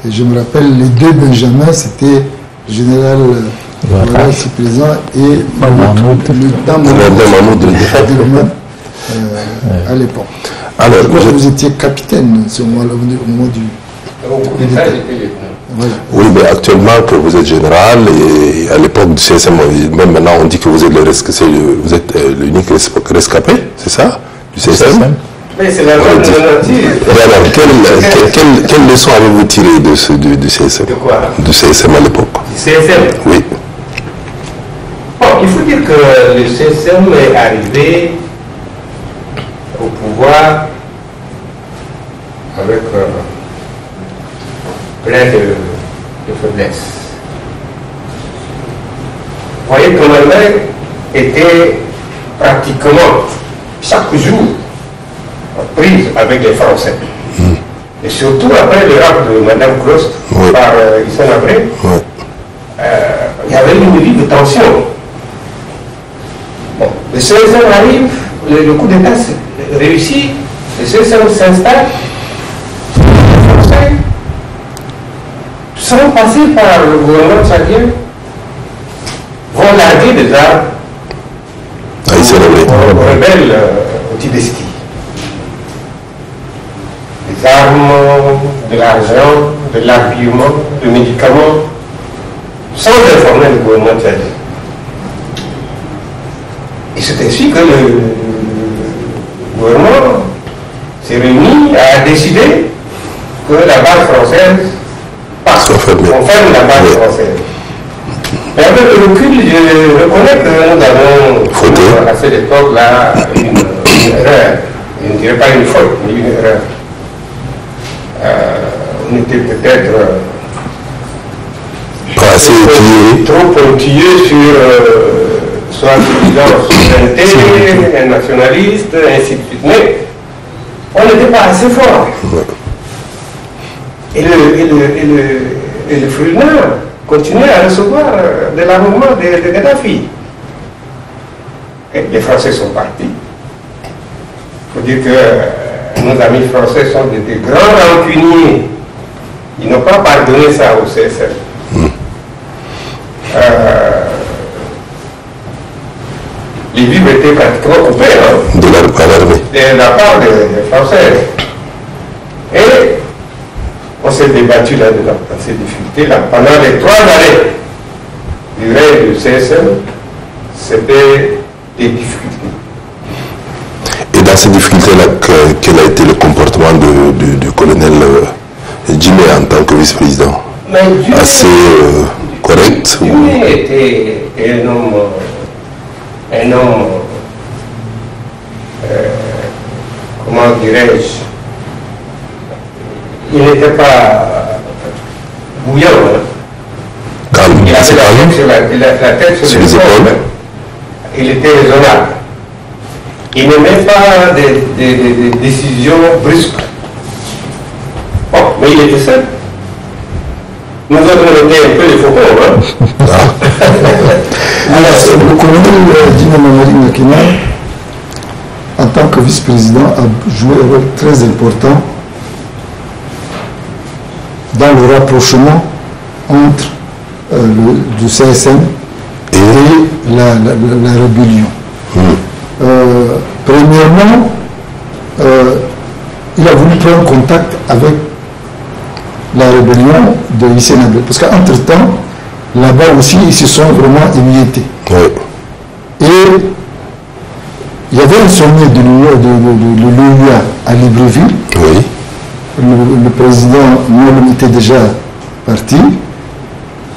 Et je me rappelle, les deux Benjamins, c'était le général voilà, ici présent et le lieutenant Mahmoud à l'époque. Alors, je crois que vous étiez capitaine ce moment-là, au moment du... Oui, mais actuellement que vous êtes général et à l'époque du CSM, même maintenant on dit que vous êtes l'unique rescapé, c'est ça, du CSM? Mais c'est la loi alors, quelle leçon avez-vous tiré du CSM? De quoi? Du CSM à l'époque. Du CSM? Oui. Bon, il faut dire que le CSM est arrivé au pouvoir avec plein de faiblesses. Vous voyez que l'Allemagne était pratiquement chaque jour prise avec les Français. Et surtout après le rap de Mme Clost par Hissène Habré, il y avait une vive tension. Bon, le CSM arrive, le coup d'État réussit, le CSM s'installe, les Français, sans passer par le gouvernement tchadien, vont larguer des armes aux rebelles au Tibesti. Des armes, de l'argent, de l'habillement, des médicaments. sans informer le gouvernement tchadien. Et c'est ainsi que le gouvernement s'est réuni, a décidé que la base française passe. On ferme la base française. Mais avec le recul, je reconnais que nous avons, à cette époque-là, une erreur. Je ne dirais pas une faute, mais une erreur. On était peut-être trop pointilleux sur soit souveraineté, un nationaliste, ainsi de suite. Mais on n'était pas assez fort. Et le Frelna continuait à recevoir de l'armement de Gaddafi. Et les Français sont partis. Il faut dire que nos amis français sont des grands rancuniers. Ils n'ont pas pardonné ça au CSL. Les vivres étaient pratiquement coupés de la part des Français. Et on s'est débattu là-dedans, dans ces difficultés-là. Pendant les 3 années du règne du CSL, c'était des difficultés. Et dans ces difficultés-là, quel a été le comportement du colonel Djimé en tant que vice-président? Assez correct? Djimé était un homme comment dirais-je, il n'était pas bouillant. Calme. Il avait la tête sur les épaules. Il était raisonnable. Il n'aimait pas des décisions brusques. Bon, mais il était seul. Nous autres, on était un peu les faucons. Alors, le colonel Djimé Mamadi Ngakina, en tant que vice-président, a joué un rôle très important dans le rapprochement entre du CSM et la rébellion. Premièrement, il a voulu prendre contact avec la rébellion de Hissène Habré, parce qu'entre-temps, là-bas aussi, ils se sont vraiment émiettés. Et il y avait un sommet de l'OUA à Libreville. Le président Mouloum était déjà parti.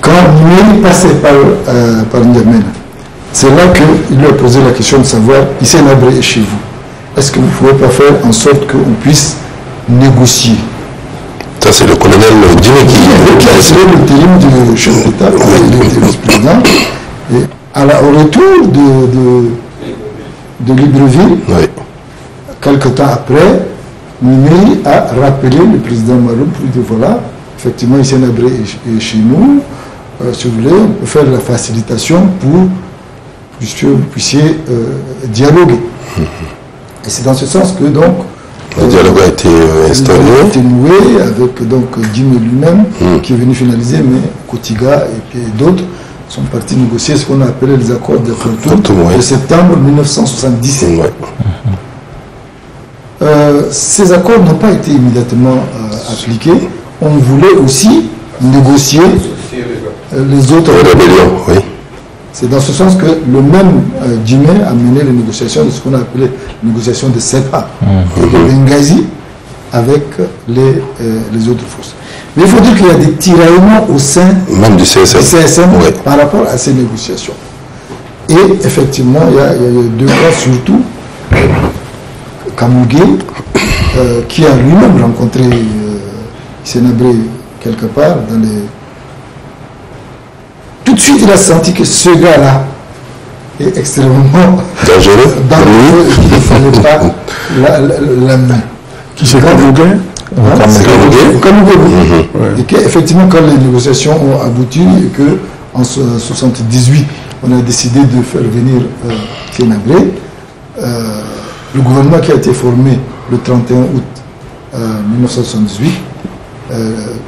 Quand Mouloum passait par N'Djamena, c'est là qu'il lui a posé la question de savoir, Hissène Habré est chez vous. Est-ce que vous ne pouvez pas faire en sorte qu'on puisse négocier? Ça, c'est le colonel Djimé qui a assuré l'intérim du chef d'État, il était vice-président. Et au retour de Libreville, quelque temps après, Mimi a rappelé le président Maloum pour dire voilà, effectivement, Hissène Habré est chez nous. Si vous voulez, on peut faire la facilitation pour que vous puissiez dialoguer. Et c'est dans ce sens que donc le dialogue a été installé. Il a été noué avec donc Djimé lui-même qui est venu finaliser, mais Kotiga et puis d'autres sont partis négocier ce qu'on a appelé les accords de Khartoum de septembre 1977. Ces accords n'ont pas été immédiatement appliqués. On voulait aussi négocier les autres rébellions. C'est dans ce sens que le même Djimé a mené les négociations de ce qu'on a appelé les négociations de SEPA et de Benghazi avec les autres forces. Mais il faut dire qu'il y a des tiraillements au sein même du CSM par rapport à ces négociations. Et effectivement, il y a 2 cas surtout. Kamougué, qui a lui-même rencontré Hissène Habré quelque part dans les... Tout de suite, il a senti que ce gars-là est extrêmement dangereux et qu'il ne fallait pas la main. Qui c'est Kamougué? Et qu'effectivement, quand les négociations ont abouti et qu'en 1978, on a décidé de faire venir Hissène Habré, le gouvernement qui a été formé le 31 août 1978,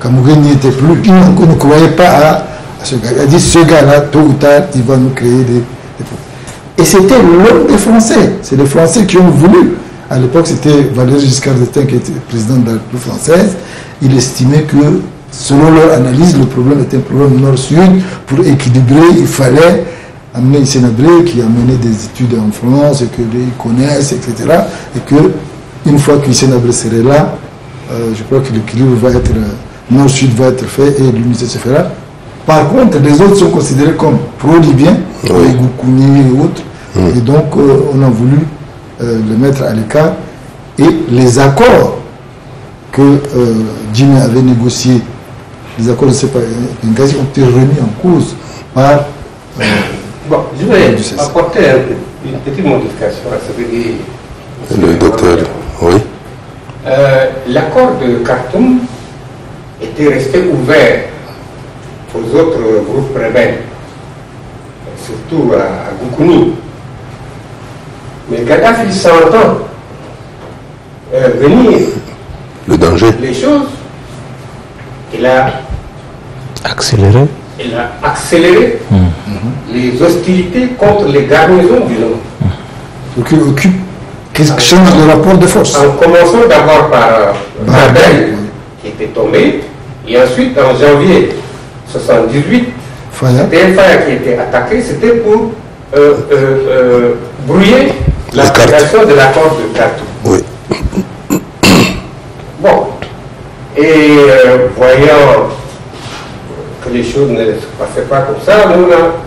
Kamougué n'y était plus. Il ne croyait pas à ce gars. Il a dit ce gars-là, tôt ou tard, il va nous créer des problèmes. Et c'était l'homme des Français. C'est les Français qui ont voulu. À l'époque, c'était Valéry Giscard d'Estaing qui était président de la République française. Il estimait que selon leur analyse, le problème était un problème nord-sud. Pour équilibrer, il fallait amener Hissène Habré qui a mené des études en France et que les connaissent, etc. Et que une fois que Hissène Habré serait là, je crois que l'équilibre va être, nord-sud va être fait et l'unité se fera. Par contre, les autres sont considérés comme pro-libyens, les Goukouni et autres. Et donc, on a voulu les mettre à l'écart. Et les accords que Djimé avait négociés, les accords de Benghazi, ont été remis en cause par... bon, je vais apporter une petite modification à ce que dit le docteur. Oui. L'accord de Khartoum était resté ouvert aux autres groupes rebelles, surtout à Goukouni. Mais Kadhafi s'entend venir le danger. Les choses, il a accéléré les hostilités contre les garnisons du Nord. Donc il occupe, change le rapport de force. En commençant d'abord par Bardel, qui était tombé, et ensuite en janvier 1978, c'était Faya qui était attaqué, c'était pour brouiller l'application de l'accord de Khartoum. Oui. Bon, et voyant que les choses ne se passaient pas comme ça,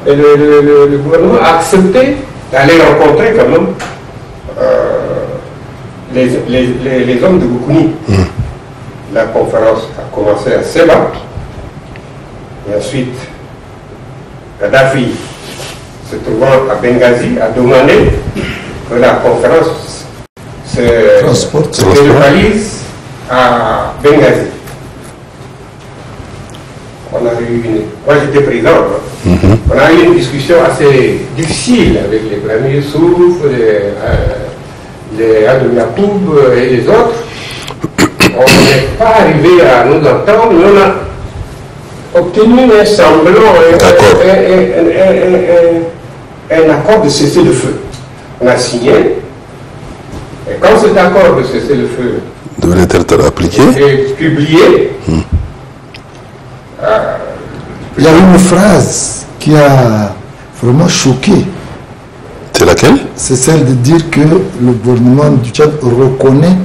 le gouvernement a accepté d'aller rencontrer quand même les hommes de Goukouni. La conférence a commencé à Seba, et ensuite Kadhafi, se trouvant à Benghazi, a demandé que la conférence se délocalise à Benghazi. On a eu moi j'étais président, on a eu une discussion assez difficile avec les Brahmi Youssouf, les Adam Yacoub et les autres. On n'est pas arrivé à nous entendre, mais on a obtenu un semblant, un accord de cessez-le-feu. On a signé, et quand cet accord de cessez-le-feu devait être appliqué et publié, il y a une phrase qui a vraiment choqué. C'est laquelle? C'est celle de dire que le gouvernement du Tchad reconnaît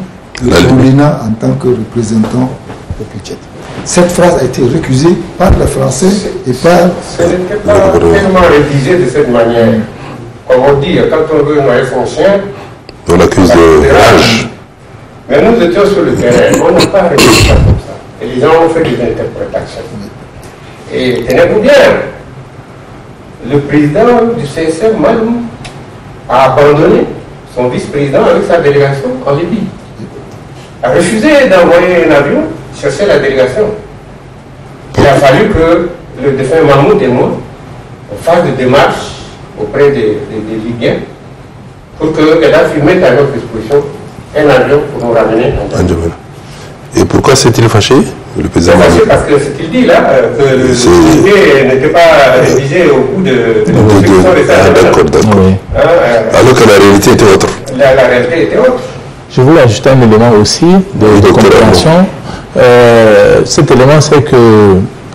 Boulina en tant que représentant du Tchad. Cette phrase a été récusée par les Français et par... Ce n'était pas tellement rédigé de cette manière. Comme on dit, quand on veut noyer son chien, on l'accuse de rage. Mais nous étions sur le terrain, on n'a pas rédigé ça comme ça. Et les gens ont fait des interprétations. Et tenez-vous bien, le président du CSM, Maloum, a abandonné son vice-président avec sa délégation en Libye. A refusé d'envoyer un avion chercher la délégation. Il a fallu que le défunt Mahmoud et moi on fasse des démarches auprès des Libyens pour que Kadhafi mette à notre disposition un avion pour nous ramener en Djamena. Et pourquoi s'est-il fâché, le président? Fâché parce que ce qu'il dit là, que le dossier n'était pas rédigé au bout de l'exécution de sa d'accord, d'accord. Alors que la réalité était autre. La réalité était autre. Je voulais ajouter un élément aussi de compréhension. Cet élément, c'est que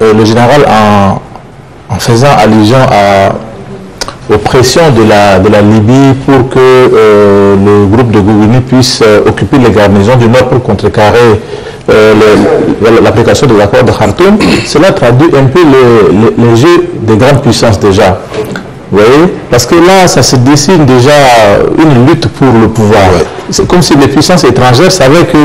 le général, en faisant allusion aux pressions de la Libye pour que le groupe de Goukouni puisse occuper les garnisons du Nord pour contrecarrer l'application de l'accord de Khartoum, cela traduit un peu les jeux des grandes puissances déjà. Vous voyez? Parce que là, ça se dessine déjà une lutte pour le pouvoir. C'est comme si les puissances étrangères savaient que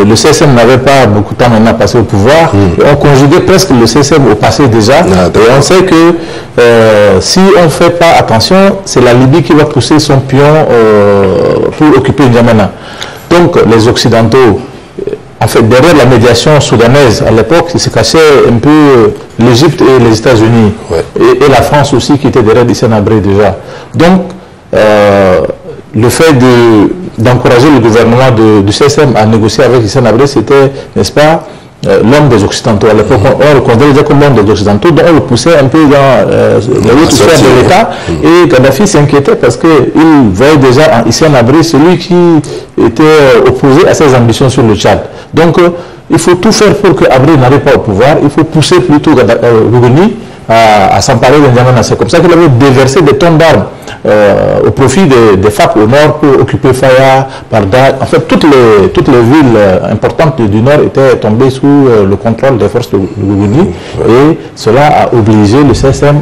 le CSM n'avait pas beaucoup de temps maintenant à passer au pouvoir. Et on conjuguait presque le CSM au passé déjà. Et on sait que si on ne fait pas attention, c'est la Libye qui va pousser son pion pour occuper N'Djamena. Donc les Occidentaux, en fait, derrière la médiation soudanaise, à l'époque, il se cachait un peu l'Égypte et les États-Unis, et la France aussi, qui était derrière Hissène Habré déjà. Donc, le fait d'encourager le gouvernement du CSM à négocier avec Hissène Habré, c'était, n'est-ce pas, l'homme des Occidentaux. À l'époque, on le considérait déjà comme l'homme des Occidentaux, donc on le poussait un peu dans l'autre sphère de l'État. Et Kadhafi s'inquiétait parce qu'il voyait déjà en Hissène Habré celui qui était opposé à ses ambitions sur le Tchad. Donc, il faut tout faire pour que Abré n'arrive pas au pouvoir. Il faut pousser plutôt Gougouni à s'emparer de N'Djamena. C'est comme ça qu'il avait déversé des tonnes d'armes au profit des FAP au nord pour occuper Faya, Barda. En fait, toutes les villes importantes du nord étaient tombées sous le contrôle des forces de Gougouni. Et cela a obligé le CSM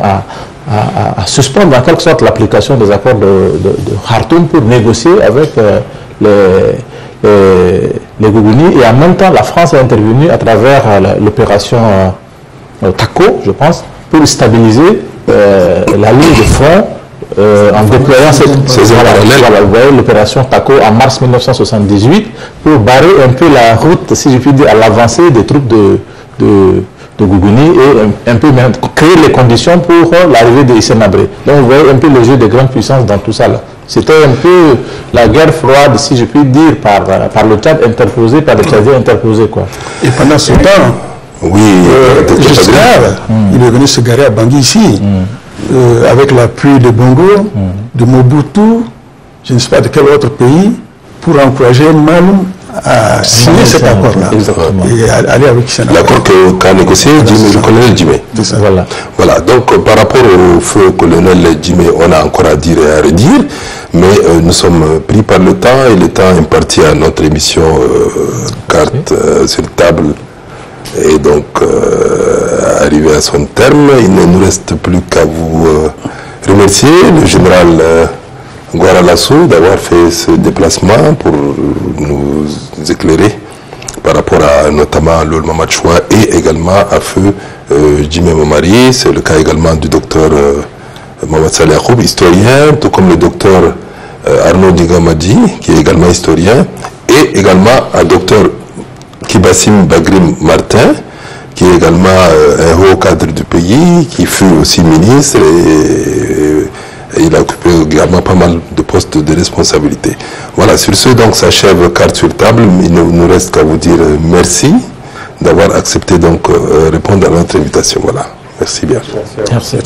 à suspendre en quelque sorte l'application des accords de Khartoum pour négocier avec les Gougouni. Et en même temps, la France est intervenue à travers l'opération TACO, je pense, pour stabiliser la ligne de front en déployant l'opération TACO en mars 1978 pour barrer un peu la route, si je puis dire, à l'avancée des troupes de Gougouni et un peu même créer les conditions pour l'arrivée de Hissène Habré. Donc vous voyez un peu le jeu des grandes puissances dans tout ça là. C'était un peu la guerre froide, si je puis dire, par le Tchad interposé, par les Tchadiens interposés, quoi. Et pendant ce temps, oui, il est venu se garer à Bangui ici, avec l'appui de Bongo, de Mobutu, je ne sais pas de quel autre pays, pour encourager Maloum à signer cet accord-là. Et aller avec Hissène Habré. L'accord qu'a négocié le colonel Djimé. Voilà, donc par rapport au feu colonel Djimé, on a encore à dire et à redire, mais nous sommes pris par le temps et le temps imparti à notre émission carte sur table et donc arrivé à son terme. Il ne nous reste plus qu'à vous remercier, le général Gouara Lasso, d'avoir fait ce déplacement pour nous éclairer par rapport à notamment Lol Mamadchoua et également à feu Djimé Momari. C'est le cas également du docteur Mohamed Saleh Akoub, historien, tout comme le docteur Arnaud Digamadi, qui est également historien, et également à docteur Kibassim Bagrim Martin, qui est également un haut cadre du pays, qui fut aussi ministre et il a occupé également pas mal de postes de responsabilité. Voilà, sur ce, donc, s'achève Carte sur table. Il ne nous reste qu'à vous dire merci d'avoir accepté donc répondre à notre invitation. Voilà, merci bien. Merci.